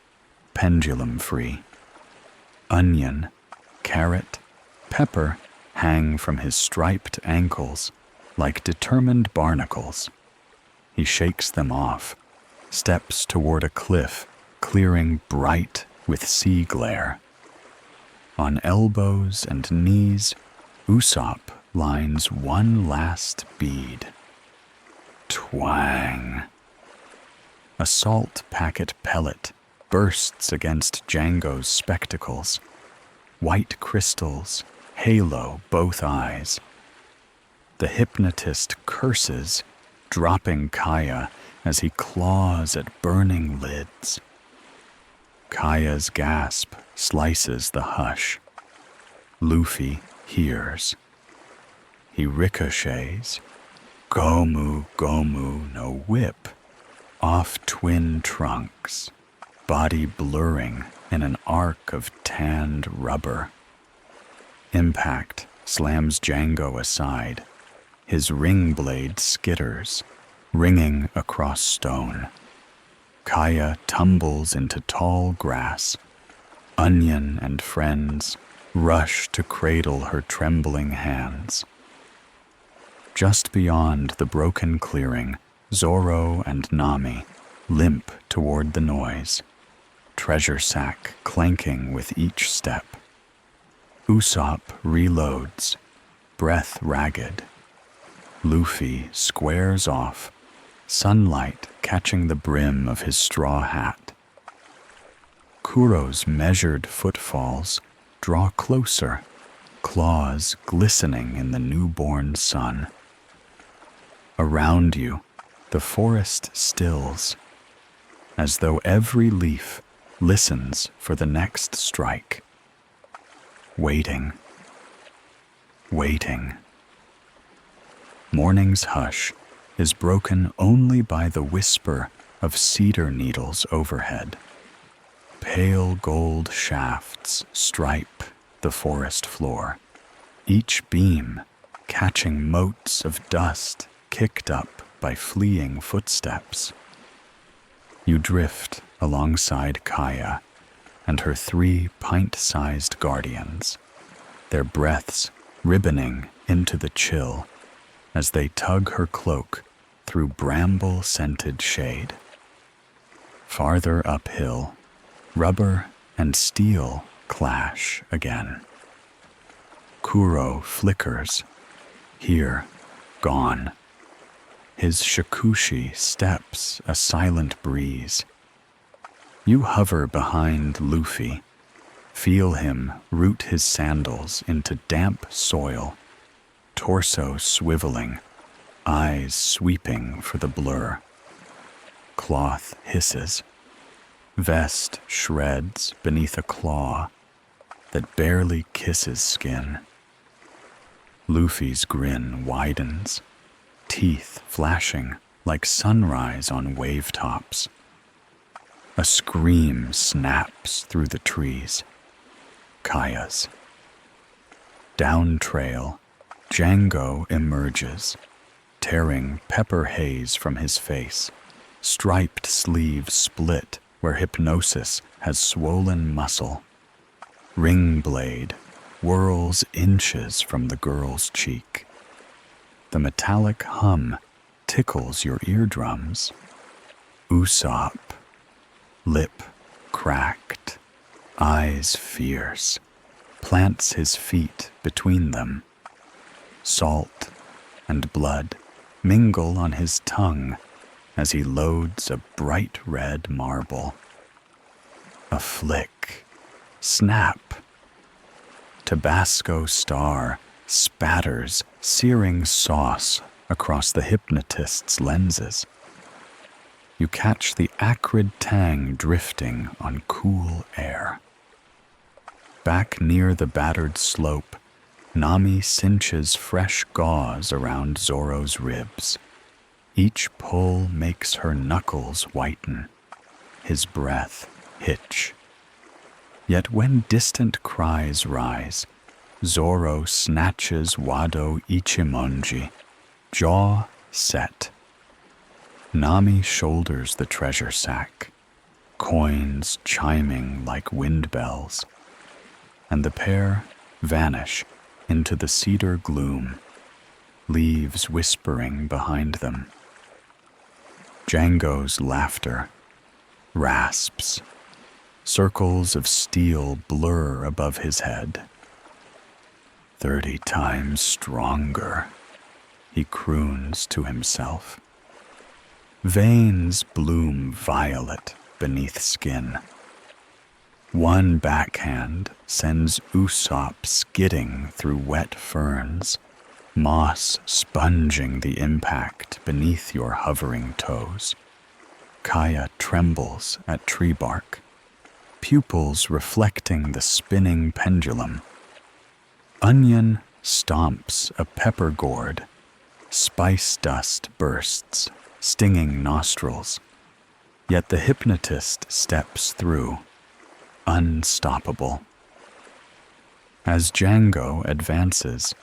S1: pendulum free. Onion, carrot, pepper hang from his striped ankles like determined barnacles. He shakes them off, steps toward a cliff, clearing bright with sea glare. On elbows and knees, Usopp lines one last bead. Twang! A salt packet pellet bursts against Django's spectacles. White crystals halo both eyes. The hypnotist curses, dropping Kaya as he claws at burning lids. Kaya's gasp slices the hush. Luffy hears. He ricochets, Gomu Gomu no whip, off twin trunks, body blurring in an arc of tanned rubber. Impact slams Django aside. His ring blade skitters, ringing across stone. Kaya tumbles into tall grass. Onion and friends rush to cradle her trembling hands. Just beyond the broken clearing, Zoro and Nami limp toward the noise, treasure sack clanking with each step. Usopp reloads, breath ragged. Luffy squares off, sunlight catching the brim of his straw hat. Kuro's measured footfalls draw closer, claws glistening in the newborn sun. Around you, the forest stills, as though every leaf listens for the next strike. Waiting, waiting. Morning's hush is broken only by the whisper of cedar needles overhead. Pale gold shafts stripe the forest floor, each beam catching motes of dust kicked up by fleeing footsteps. You drift alongside Kaya and her 3 pint-sized guardians, their breaths ribboning into the chill. as they tug her cloak through bramble-scented shade. Farther uphill, rubber and steel clash again. Kuro flickers, here, gone. His shakushi steps a silent breeze. You hover behind Luffy, feel him root his sandals into damp soil, torso swiveling, eyes sweeping for the blur. Cloth hisses, vest shreds beneath a claw that barely kisses skin. Luffy's grin widens, teeth flashing like sunrise on wave tops. A scream snaps through the trees. Kaya's. Down trail, Django emerges, tearing pepper haze from his face, striped sleeves split where hypnosis has swollen muscle. Ring blade whirls inches from the girl's cheek. The metallic hum tickles your eardrums. Usopp, lip cracked, eyes fierce, plants his feet between them. Salt and blood mingle on his tongue as he loads a bright red marble. A flick, snap. Tabasco star spatters searing sauce across the hypnotist's lenses. You catch the acrid tang drifting on cool air. Back near the battered slope, Nami cinches fresh gauze around Zoro's ribs. Each pull makes her knuckles whiten, his breath hitch. Yet when distant cries rise, Zoro snatches Wado Ichimonji, jaw set. Nami shoulders the treasure sack, coins chiming like wind bells, and the pair vanish into the cedar gloom, leaves whispering behind them. Django's laughter rasps. Circles of steel blur above his head. 30 times stronger, he croons to himself. Veins bloom violet beneath skin. One backhand sends Usopp skidding through wet ferns, moss sponging the impact beneath your hovering toes. Kaya trembles at tree bark, pupils reflecting the spinning pendulum. Onion stomps a pepper gourd, spice dust bursts, stinging nostrils. Yet the hypnotist steps through, unstoppable. As Django advances,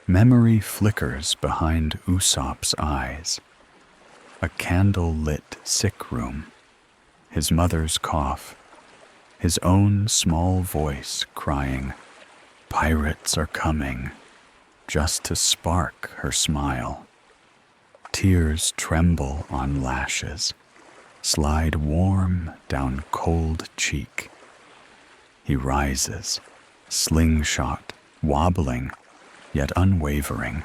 S1: memory flickers behind Usopp's eyes. A candle-lit sick room, his mother's cough, his own small voice crying, "Pirates are coming," just to spark her smile. Tears tremble on lashes, slide warm down cold cheek. He rises, slingshot, wobbling, yet unwavering.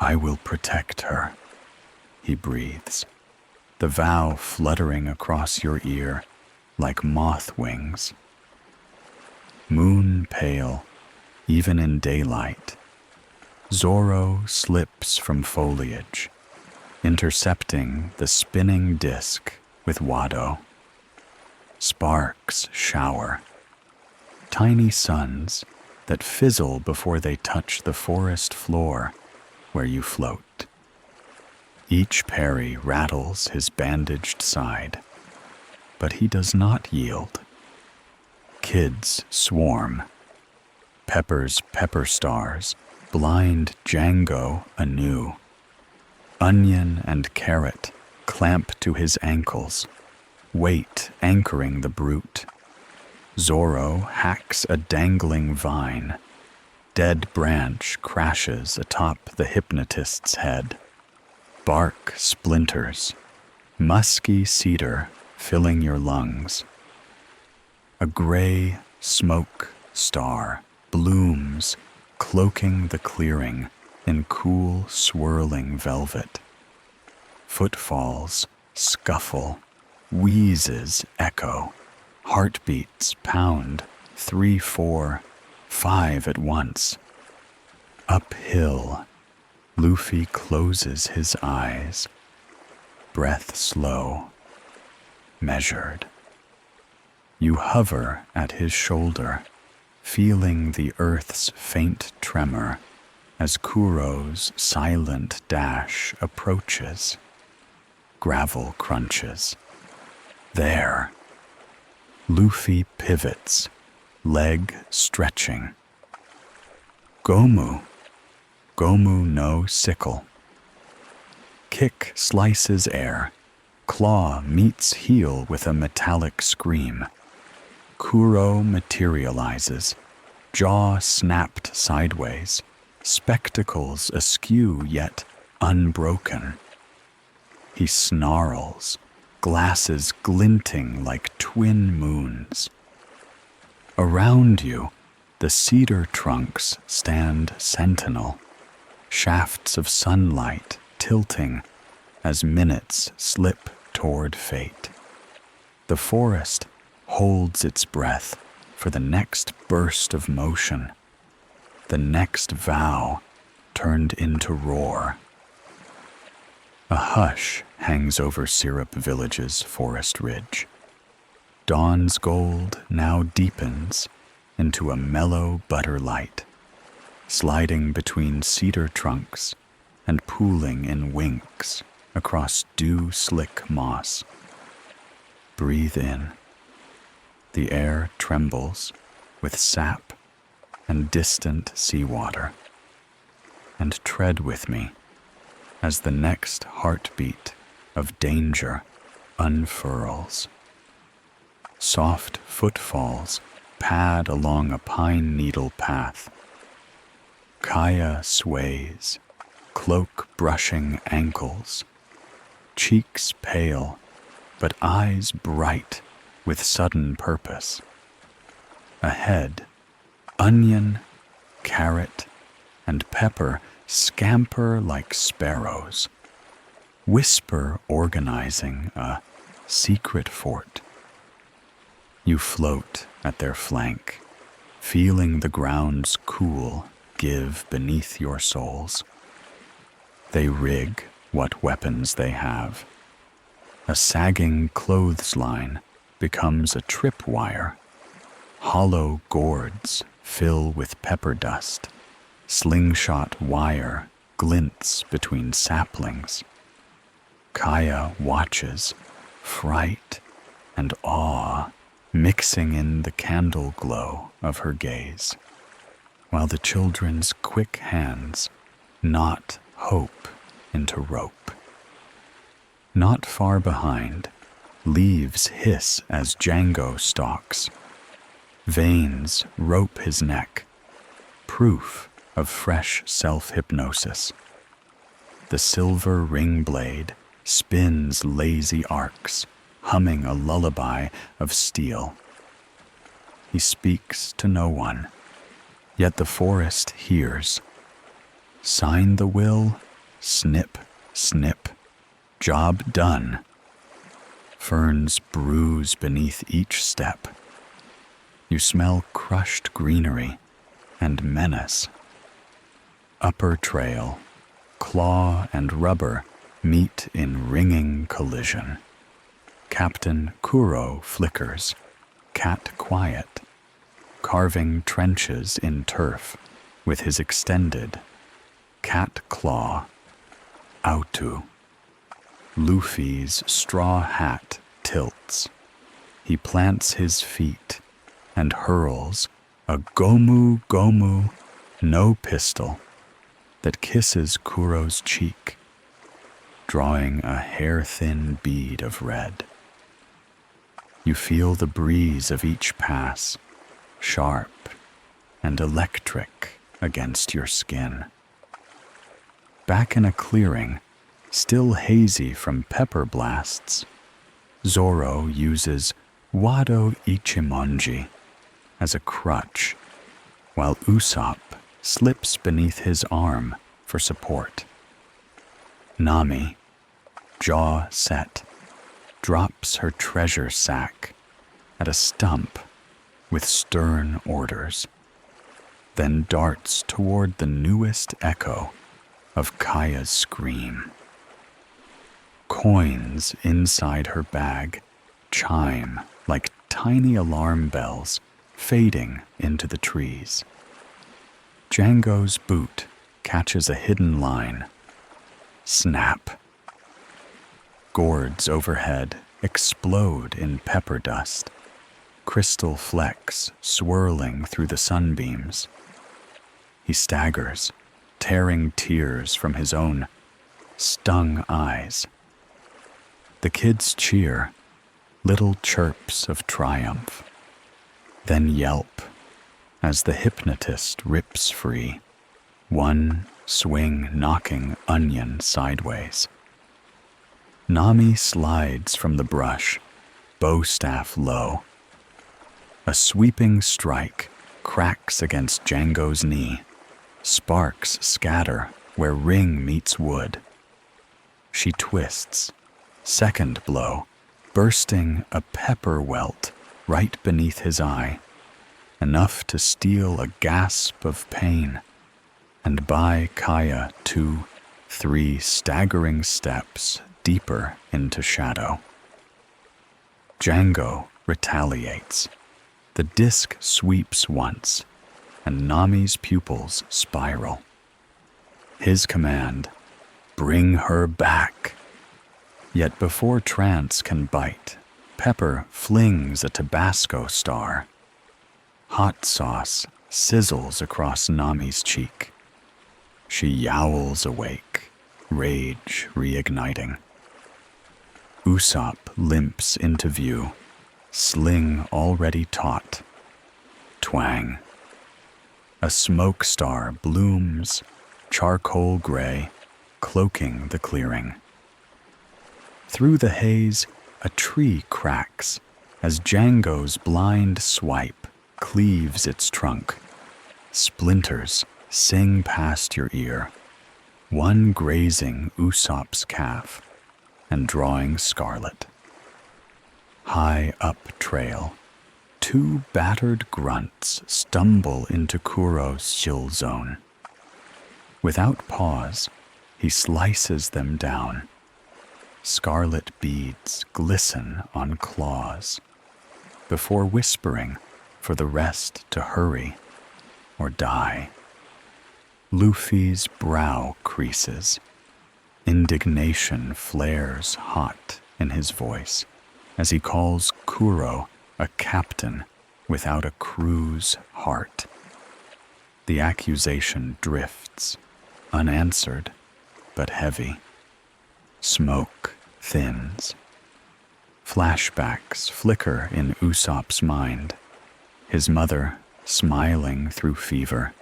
S1: "I will protect her," he breathes, the vow fluttering across your ear like moth wings. Moon pale, even in daylight, Zoro slips from foliage, intercepting the spinning disk with Wado. Sparks shower, tiny suns that fizzle before they touch the forest floor where you float. Each parry rattles his bandaged side, but he does not yield. Kids swarm. Pepper's pepper stars blind Django anew. Onion and carrot clamp to his ankles, weight anchoring the brute. Zoro hacks a dangling vine. Dead branch crashes atop the hypnotist's head. Bark splinters, musky cedar filling your lungs. A gray smoke star blooms, cloaking the clearing in cool, swirling velvet. Footfalls scuffle, wheezes echo, heartbeats pound, 3, 4, 5 at once. Uphill, Luffy closes his eyes, breath slow, measured. You hover at his shoulder, feeling the earth's faint tremor as Kuro's silent dash approaches. Gravel crunches. There. Luffy pivots, leg stretching. Gomu. Gomu no sickle. Kick slices air. Claw meets heel with a metallic scream. Kuro materializes, jaw snapped sideways, spectacles askew yet unbroken. He snarls, glasses glinting like twin moons. Around you, the cedar trunks stand sentinel, shafts of sunlight tilting as minutes slip toward fate. The forest holds its breath for the next burst of motion, the next vow turned into roar. A hush hangs over Syrup Village's forest ridge. Dawn's gold now deepens into a mellow butter light, sliding between cedar trunks and pooling in winks across dew-slick moss. Breathe in. The air trembles with sap and distant seawater. And tread with me as the next heartbeat of danger unfurls. Soft footfalls pad along a pine needle path. Kaya sways, cloak brushing ankles, cheeks pale, but eyes bright with sudden purpose. Ahead, onion, carrot, and pepper scamper like sparrows, whisper organizing a secret fort. You float at their flank, feeling the ground's cool give beneath your soles. They rig what weapons they have. A sagging clothesline becomes a tripwire. Hollow gourds fill with pepper dust. Slingshot wire glints between saplings. Kaya watches, fright and awe mixing in the candle glow of her gaze, while the children's quick hands knot hope into rope. Not far behind, leaves hiss as Django stalks. Veins rope his neck, proof of fresh self-hypnosis. The silver ring blade spins lazy arcs, humming a lullaby of steel. He speaks to no one, yet the forest hears. Sign the will, snip, snip, job done. Ferns bruise beneath each step. You smell crushed greenery and menace. Upper trail, claw and rubber meet in ringing collision. Captain Kuro flickers, cat quiet, carving trenches in turf with his extended cat claw. Autu. Luffy's straw hat tilts. He plants his feet and hurls a Gomu Gomu no pistol that kisses Kuro's cheek, drawing a hair-thin bead of red. You feel the breeze of each pass, sharp and electric against your skin. Back in a clearing, still hazy from pepper blasts, Zoro uses Wado Ichimonji as a crutch, while Usopp slips beneath his arm for support. Nami, jaw set, drops her treasure sack at a stump with stern orders, then darts toward the newest echo of Kaya's scream. Coins inside her bag chime like tiny alarm bells fading into the trees. Django's boot catches a hidden line. Snap. Gourds overhead explode in pepper dust, crystal flecks swirling through the sunbeams. He staggers, tearing tears from his own stung eyes. The kids cheer, little chirps of triumph, then yelp as the hypnotist rips free, one swing knocking onion sideways. Nami slides from the brush, bow staff low. A sweeping strike cracks against Django's knee. Sparks scatter where ring meets wood. She twists, second blow, bursting a pepper welt right beneath his eye, enough to steal a gasp of pain and buy Kaya 2, 3 staggering steps deeper into shadow. Django retaliates. The disc sweeps once, and Nami's pupils spiral. His command, bring her back. Yet before Trance can bite, Pepper flings a Tabasco star. Hot sauce sizzles across Nami's cheek. She yowls awake, rage reigniting. Usopp limps into view, sling already taut. Twang. A smoke star blooms, charcoal gray, cloaking the clearing. Through the haze, a tree cracks as Django's blind swipe cleaves its trunk. Splinters sing past your ear, one grazing Usopp's calf and drawing scarlet. High up trail, 2 battered grunts stumble into Kuro's chill zone. Without pause, he slices them down. Scarlet beads glisten on claws, before whispering for the rest to hurry or die. Luffy's brow creases. Indignation flares hot in his voice as he calls Kuro a captain without a crew's heart. The accusation drifts, unanswered but heavy. Smoke thins. Flashbacks flicker in Usopp's mind. His mother smiling through fever.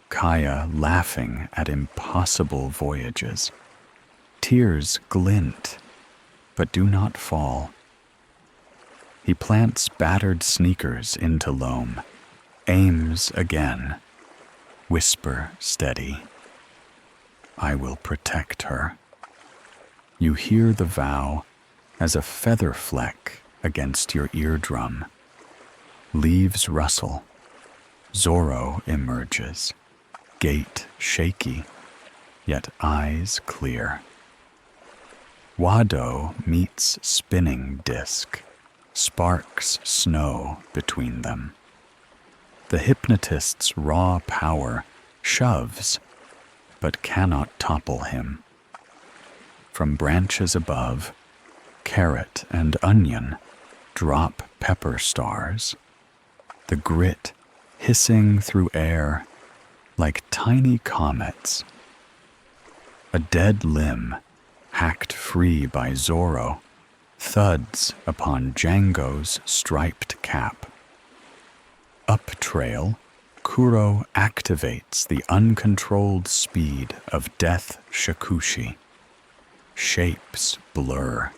S1: Kaya laughing at impossible voyages. Tears glint, but do not fall. He plants battered sneakers into loam, aims again, whisper steady. I will protect her. You hear the vow as a feather fleck against your eardrum. Leaves rustle. Zoro emerges, gait shaky, yet eyes clear. Wado meets spinning disk, sparks snow between them. The hypnotist's raw power shoves, but cannot topple him. From branches above, carrot and onion drop pepper stars, the grit hissing through air like tiny comets. A dead limb, hacked free by Zoro, thuds upon Django's striped cap. Up trail, Kuro activates the uncontrolled speed of Death Shakushi. Shapes blur.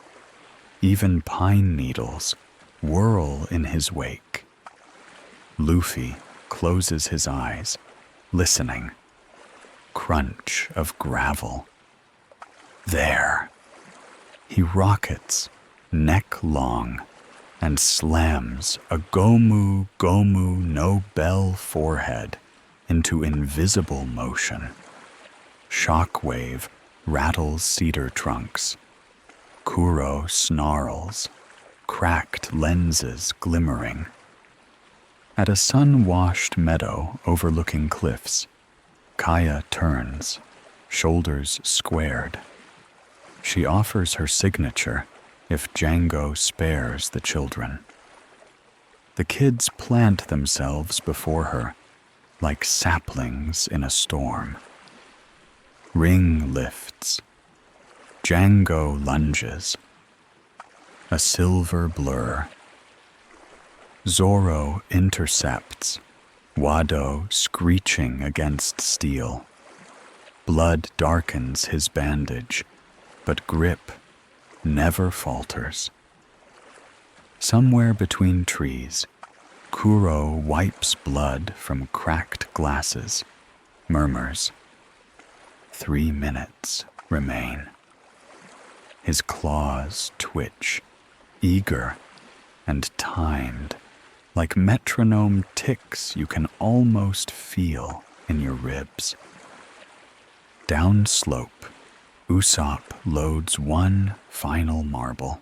S1: Even pine needles whirl in his wake. Luffy closes his eyes, listening. Crunch of gravel. There. He rockets, neck long, and slams a Gomu Gomu no Bell forehead into invisible motion. Shockwave rattles cedar trunks. Kuro snarls, cracked lenses glimmering. At a sun-washed meadow overlooking cliffs, Kaya turns, shoulders squared. She offers her signature if Django spares the children. The kids plant themselves before her like saplings in a storm. Ring lifts. Django lunges. A silver blur. Zoro intercepts, Wado screeching against steel. Blood darkens his bandage, but grip never falters. Somewhere between trees, Kuro wipes blood from cracked glasses, murmurs, 3 minutes remain. His claws twitch, eager and timed, like metronome ticks you can almost feel in your ribs. Downslope, Usopp loads one final marble,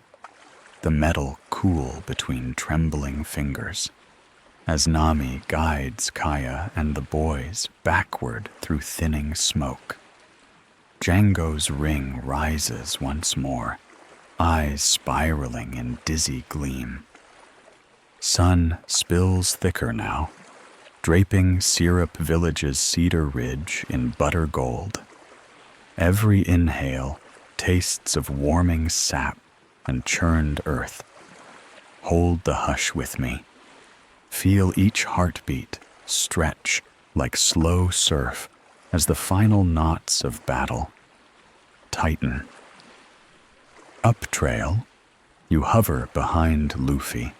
S1: the metal cool between trembling fingers, as Nami guides Kaya and the boys backward through thinning smoke. Django's ring rises once more, eyes spiraling in dizzy gleam. Sun spills thicker now, draping Syrup Village's cedar ridge in butter gold. Every inhale tastes of warming sap and churned earth. Hold the hush with me. Feel each heartbeat stretch like slow surf as the final knots of battle tighten. Up trail, you hover behind Luffy,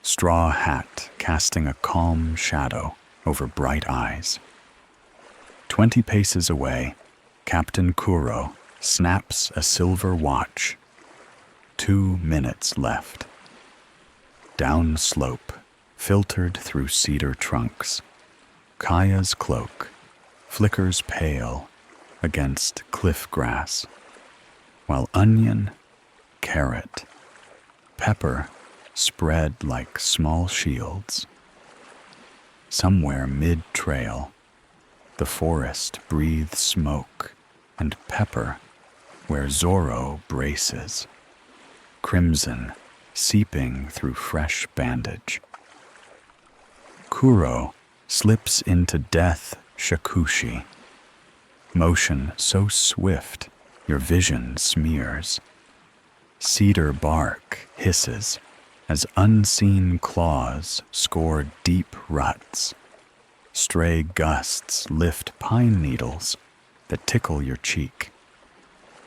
S1: straw hat casting a calm shadow over bright eyes. 20 paces away, Captain Kuro snaps a silver watch. 2 minutes left. Downslope, filtered through cedar trunks. Kaya's cloak flickers pale against cliff grass, while onion, carrot, pepper spread like small shields. Somewhere mid-trail, the forest breathes smoke and pepper where Zoro braces, crimson seeping through fresh bandage. Kuro slips into Death Shakushi, motion so swift your vision smears. Cedar bark hisses as unseen claws score deep ruts. Stray gusts lift pine needles that tickle your cheek.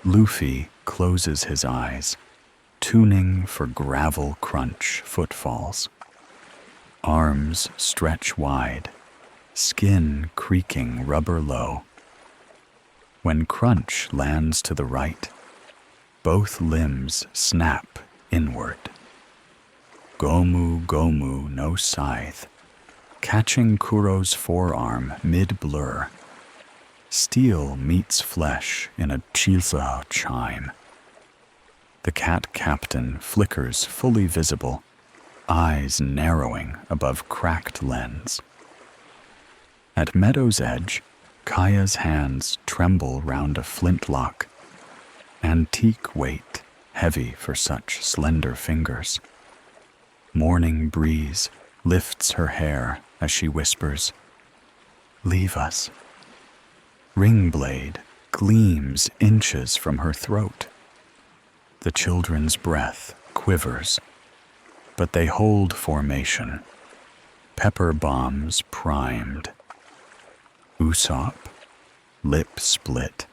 S1: Luffy closes his eyes, tuning for gravel crunch footfalls. Arms stretch wide, skin creaking rubber low. When crunch lands to the right, both limbs snap inward. Gomu Gomu no scythe, catching Kuro's forearm mid-blur. Steel meets flesh in a Chizao chime. The cat captain flickers fully visible, eyes narrowing above cracked lens. At meadow's edge, Kaya's hands tremble round a flintlock, antique weight heavy for such slender fingers. Morning breeze lifts her hair as she whispers, "Leave us." Ring blade gleams inches from her throat. The children's breath quivers, but they hold formation. Pepper bombs primed, Usopp, lip split,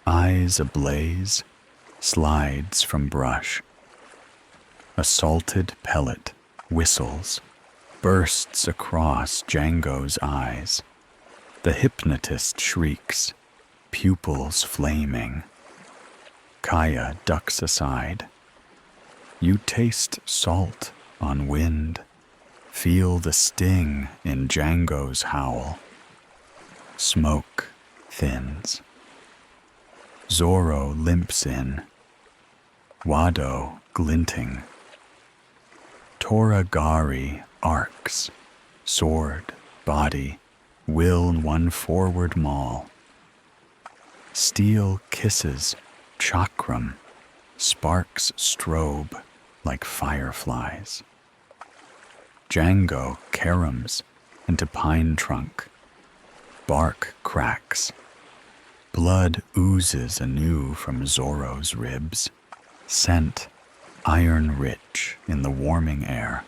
S1: eyes ablaze, slides from brush. A salted pellet whistles, bursts across Django's eyes. The hypnotist shrieks, pupils flaming. Kaya ducks aside. You taste salt on wind, feel the sting in Django's howl. Smoke thins. Zoro limps in, Wado glinting. Toragari arcs, sword, body, will one forward maul. Steel kisses, chakram, sparks strobe like fireflies. Django caroms into pine trunk. Bark cracks. Blood oozes anew from Zoro's ribs. Scent iron-rich in the warming air.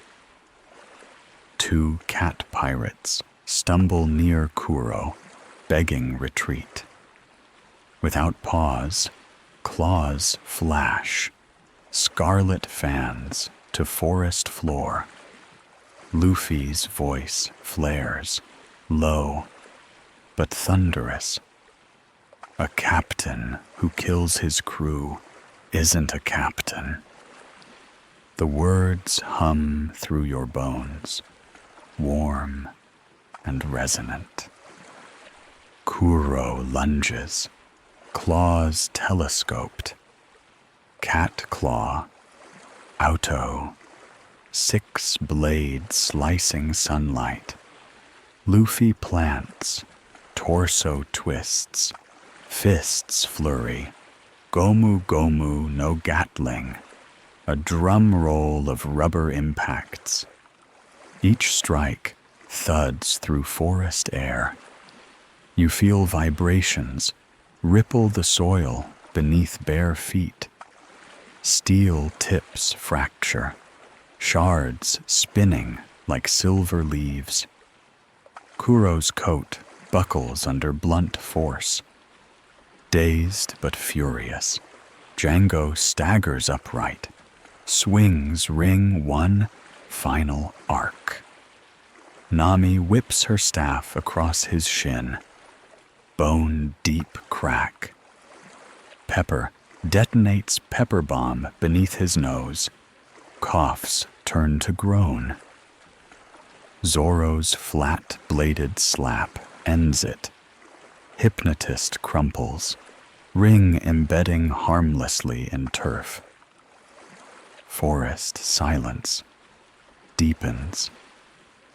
S1: Two cat pirates stumble near Kuro, begging retreat. Without pause, claws flash, scarlet fans to forest floor. Luffy's voice flares, low but thunderous. A captain who kills his crew isn't a captain. The words hum through your bones, warm and resonant. Kuro lunges, claws telescoped. Cat claw, auto, 6 blades slicing sunlight. Luffy plants, torso twists, fists flurry. Gomu Gomu no Gatling, a drum roll of rubber impacts. Each strike thuds through forest air. You feel vibrations ripple the soil beneath bare feet. Steel tips fracture, shards spinning like silver leaves. Kuro's coat buckles under blunt force. Dazed but furious, Django staggers upright, swings ring one final arc. Nami whips her staff across his shin. Bone-deep crack. Pepper detonates pepper bomb beneath his nose. Coughs turn to groan. Zoro's flat-bladed slap ends it. Hypnotist crumples, ring embedding harmlessly in turf. Forest silence deepens,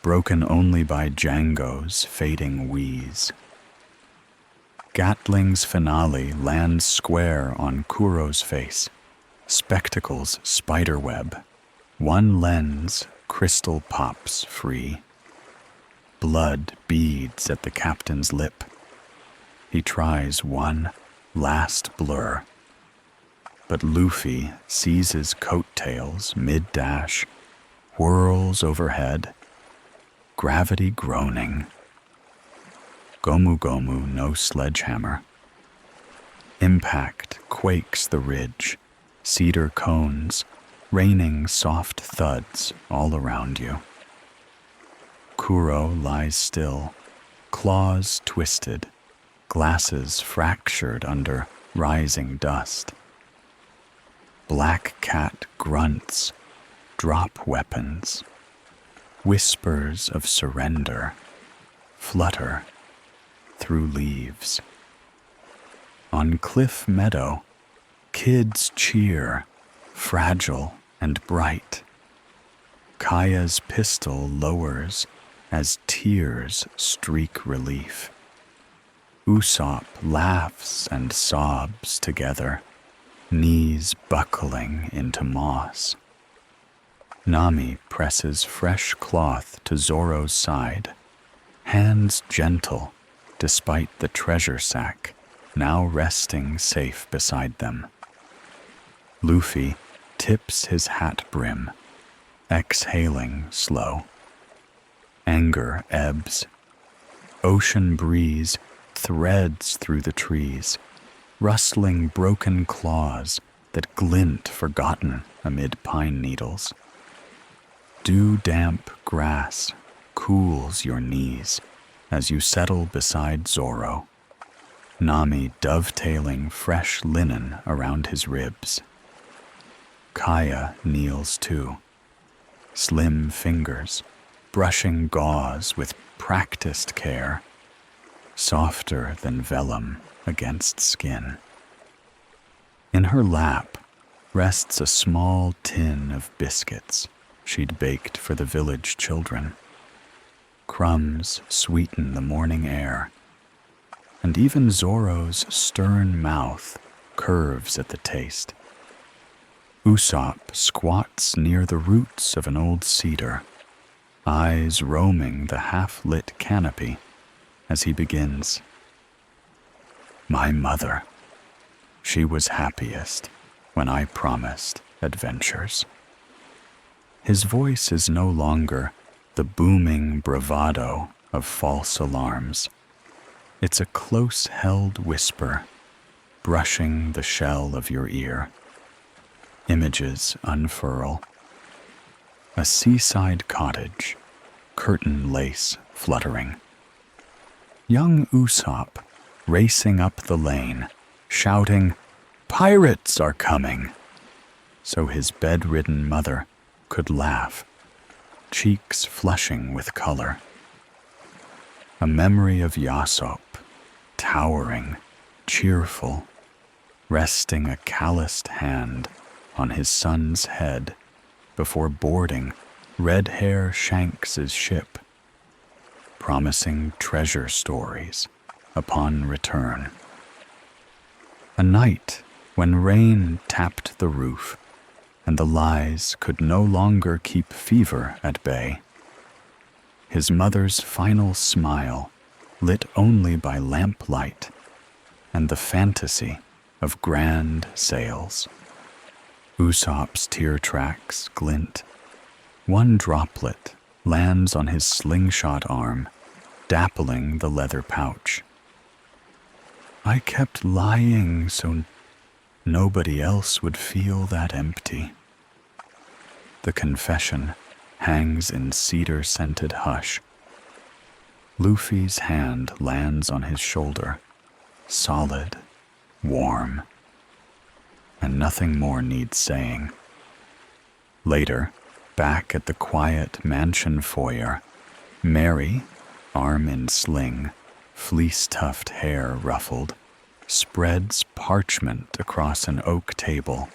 S1: broken only by Django's fading wheeze. Gatling's finale lands square on Kuro's face, spectacles spiderweb. One lens crystal pops free. Blood beads at the captain's lip. He tries one last blur. But Luffy seizes coattails mid-dash, whirls overhead, gravity groaning. Gomu Gomu no sledgehammer. Impact quakes the ridge, cedar cones, raining soft thuds all around you. Kuro lies still, claws twisted, glasses fractured under rising dust. Black Cat grunts, drop weapons. Whispers of surrender flutter through leaves. On Cliff Meadow, kids cheer, fragile and bright. Kaya's pistol lowers as tears streak relief. Usopp laughs and sobs together, knees buckling into moss. Nami presses fresh cloth to Zoro's side, hands gentle despite the treasure sack now resting safe beside them. Luffy tips his hat brim, exhaling slow. Anger ebbs. ocean breeze threads through the trees, rustling broken claws that glint forgotten amid pine needles. Dew-damp grass cools your knees as you settle beside Zoro, Nami dovetailing fresh linen around his ribs. Kaya kneels too, slim fingers brushing gauze with practiced care, softer than vellum against skin. In her lap rests a small tin of biscuits she'd baked for the village children. Crumbs sweeten the morning air, and even Zoro's stern mouth curves at the taste. Usopp squats near the roots of an old cedar, eyes roaming the half-lit canopy as he begins. My mother, she was happiest when I promised adventures. His voice is no longer the booming bravado of false alarms. It's a close-held whisper, brushing the shell of your ear. Images unfurl. A seaside cottage, curtain lace fluttering. Young Usopp racing up the lane, shouting, "Pirates are coming!" so his bedridden mother could laugh, cheeks flushing with color. A memory of Yasop, towering, cheerful, resting a calloused hand on his son's head before boarding Red Hair Shanks's ship, promising treasure stories upon return. A night when rain tapped the roof and the lies could no longer keep fever at bay. His mother's final smile, lit only by lamplight, and the fantasy of grand sails. Usopp's tear tracks glint. One droplet lands on his slingshot arm, dappling the leather pouch. I kept lying so nobody else would feel that empty. The confession hangs in cedar-scented hush. Luffy's hand lands on his shoulder, solid, warm, and nothing more needs saying. Later, back at the quiet mansion foyer, Mary, arm in sling, fleece-tuft hair ruffled, spreads parchment across an oak table.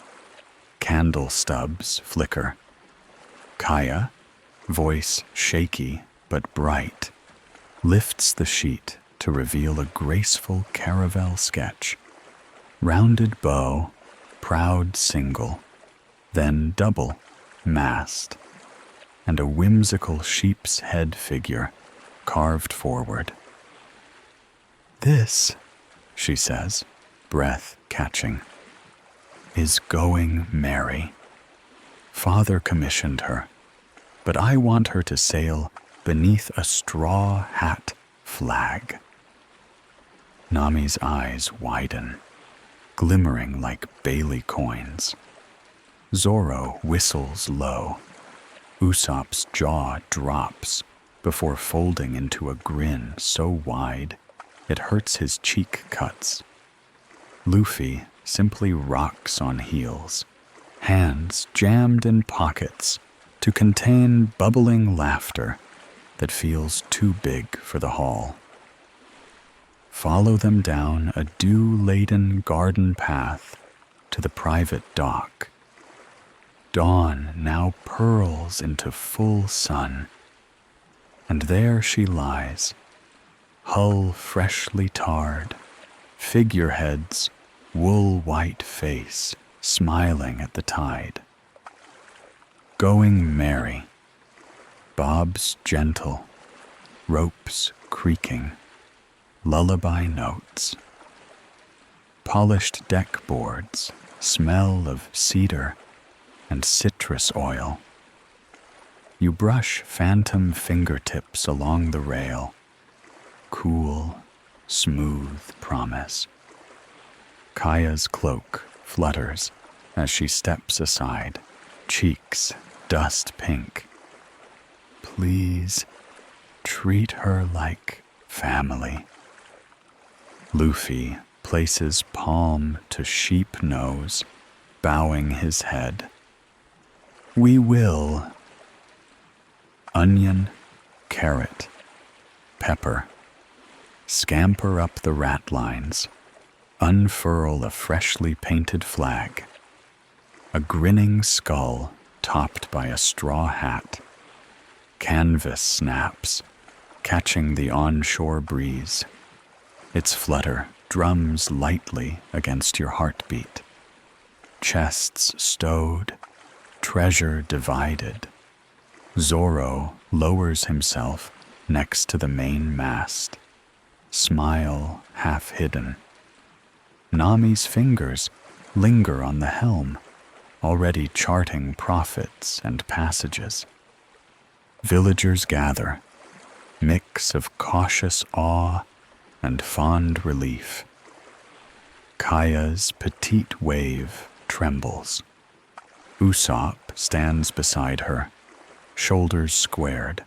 S1: Candle stubs flicker. Kaya, voice shaky but bright, lifts the sheet to reveal a graceful caravel sketch. Rounded bow, proud single, then double, masked, and a whimsical sheep's head figure carved forward. This, she says, breath catching, is going Mary. Father commissioned her, but I want her to sail beneath a straw hat flag. Nami's eyes widen, glimmering like Bailey coins. Zoro whistles low. Usopp's jaw drops before folding into a grin so wide it hurts his cheek cuts. Luffy simply rocks on heels, hands jammed in pockets to contain bubbling laughter that feels too big for the hall. Follow them down a dew-laden garden path to the private dock. Dawn now pearls into full sun, and there she lies, hull freshly tarred, figurehead's wool-white face smiling at the tide. Going Mary, bobs gentle, ropes creaking, lullaby notes. Polished deck boards smell of cedar and citrus oil. You brush phantom fingertips along the rail, cool, smooth promise. Kaya's cloak flutters as she steps aside, cheeks dust pink. Please treat her like family. Luffy places palm to sheep nose, bowing his head. We will. Onion, carrot, pepper. Scamper up the ratlines, unfurl a freshly painted flag. A grinning skull topped by a straw hat. Canvas snaps, catching the onshore breeze. Its flutter drums lightly against your heartbeat. Chests stowed, treasure divided. Zoro lowers himself next to the main mast, smile half hidden. Nami's fingers linger on the helm, already charting profits and passages. Villagers gather, mix of cautious awe and fond relief. Kaya's petite wave trembles. Usopp stands beside her, shoulders squared.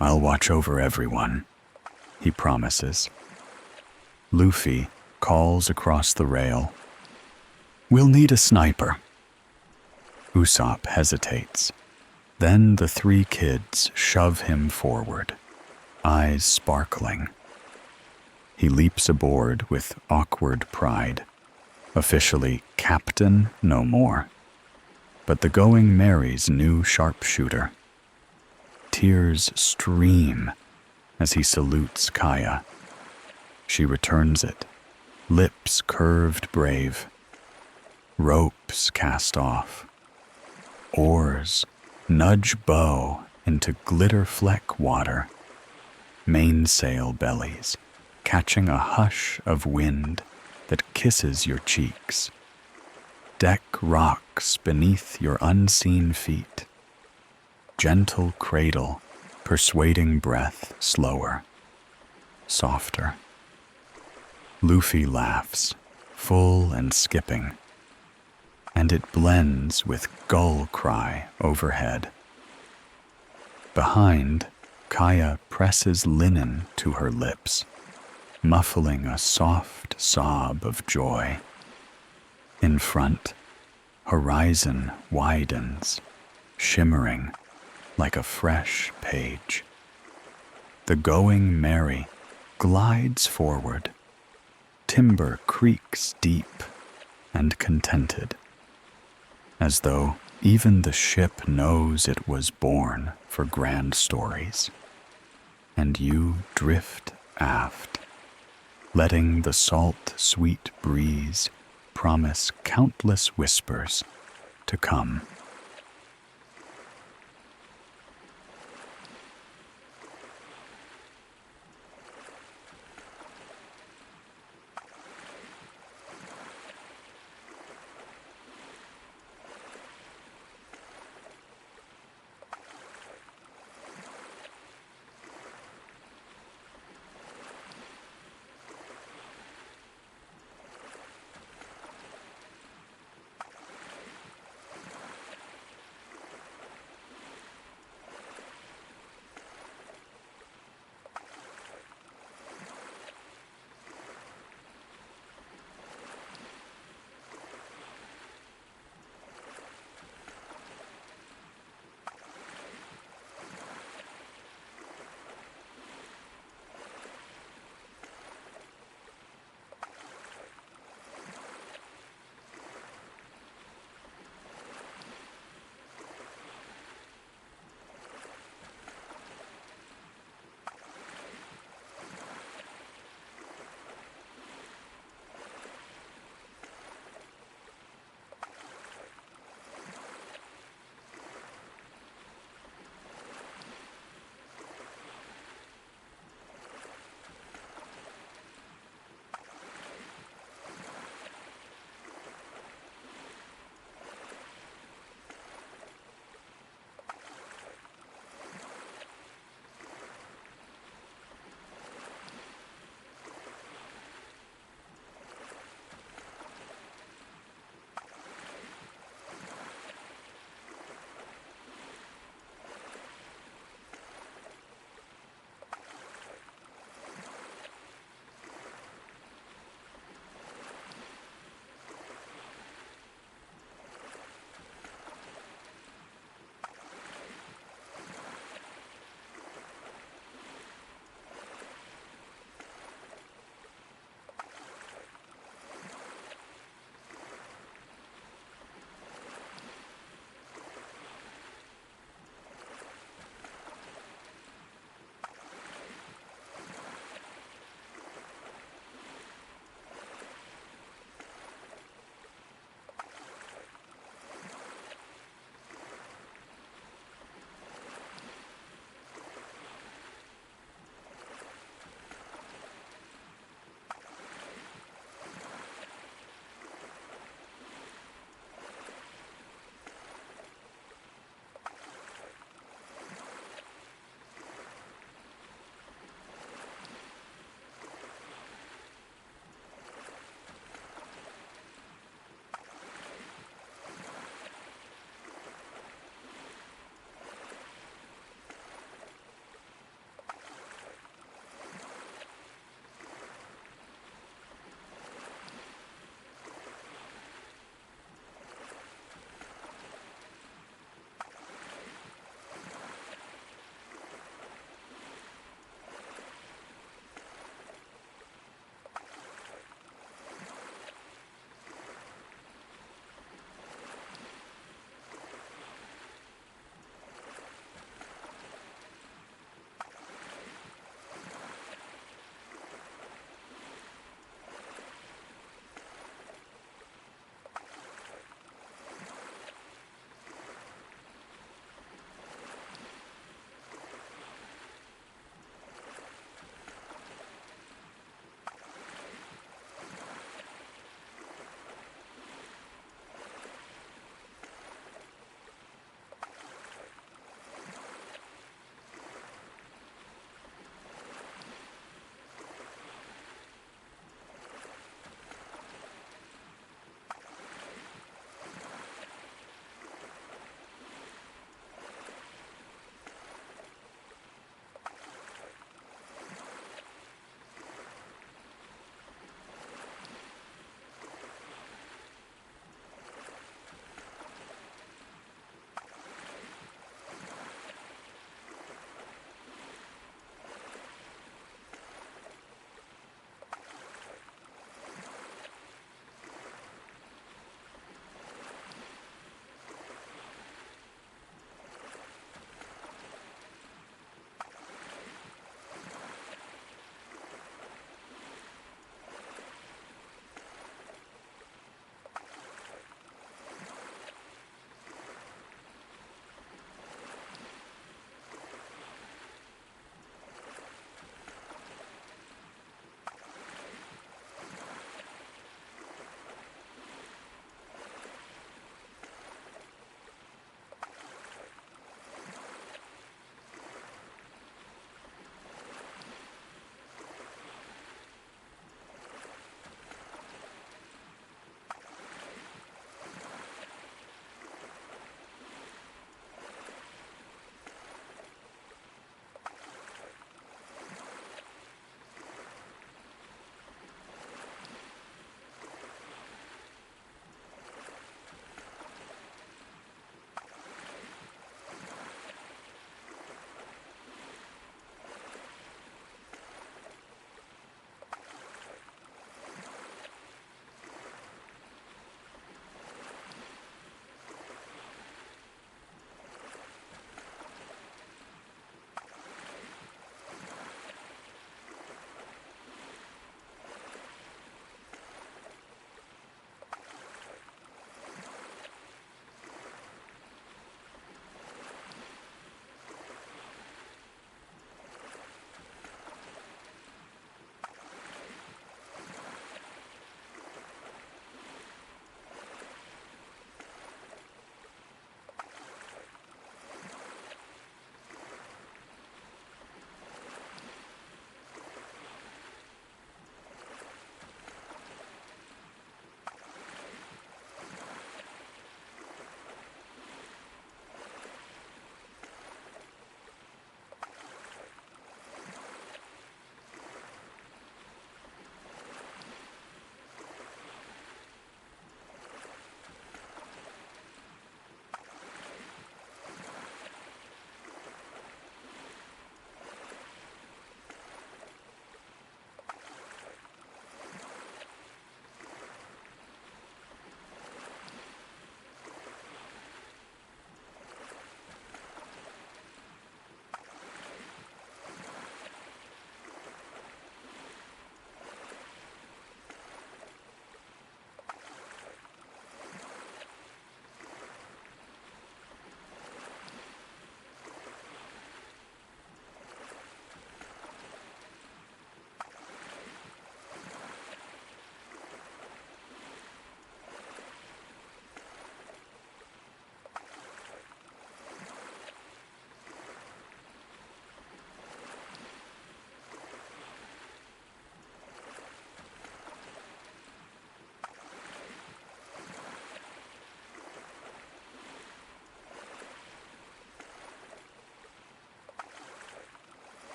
S1: I'll watch over everyone, he promises. Luffy calls across the rail. We'll need a sniper. Usopp hesitates. Then the three kids shove him forward, eyes sparkling. He leaps aboard with awkward pride. Officially captain no more, but the Going Merry's new sharpshooter. Tears stream as he salutes Kaya. She returns it, lips curved brave. Ropes cast off. Oars nudge bow into glitter-fleck water. Mainsail bellies, catching a hush of wind that kisses your cheeks. Deck rocks beneath your unseen feet. Gentle cradle, persuading breath slower, softer. Luffy laughs, full and skipping, and it blends with gull cry overhead. Behind, Kaya presses linen to her lips, muffling a soft sob of joy. In front, horizon widens, shimmering like a fresh page. The Going Merry glides forward. Timber creaks deep and contented, as though even the ship knows it was born for grand stories. And you drift aft, letting the salt, sweet breeze promise countless whispers to come.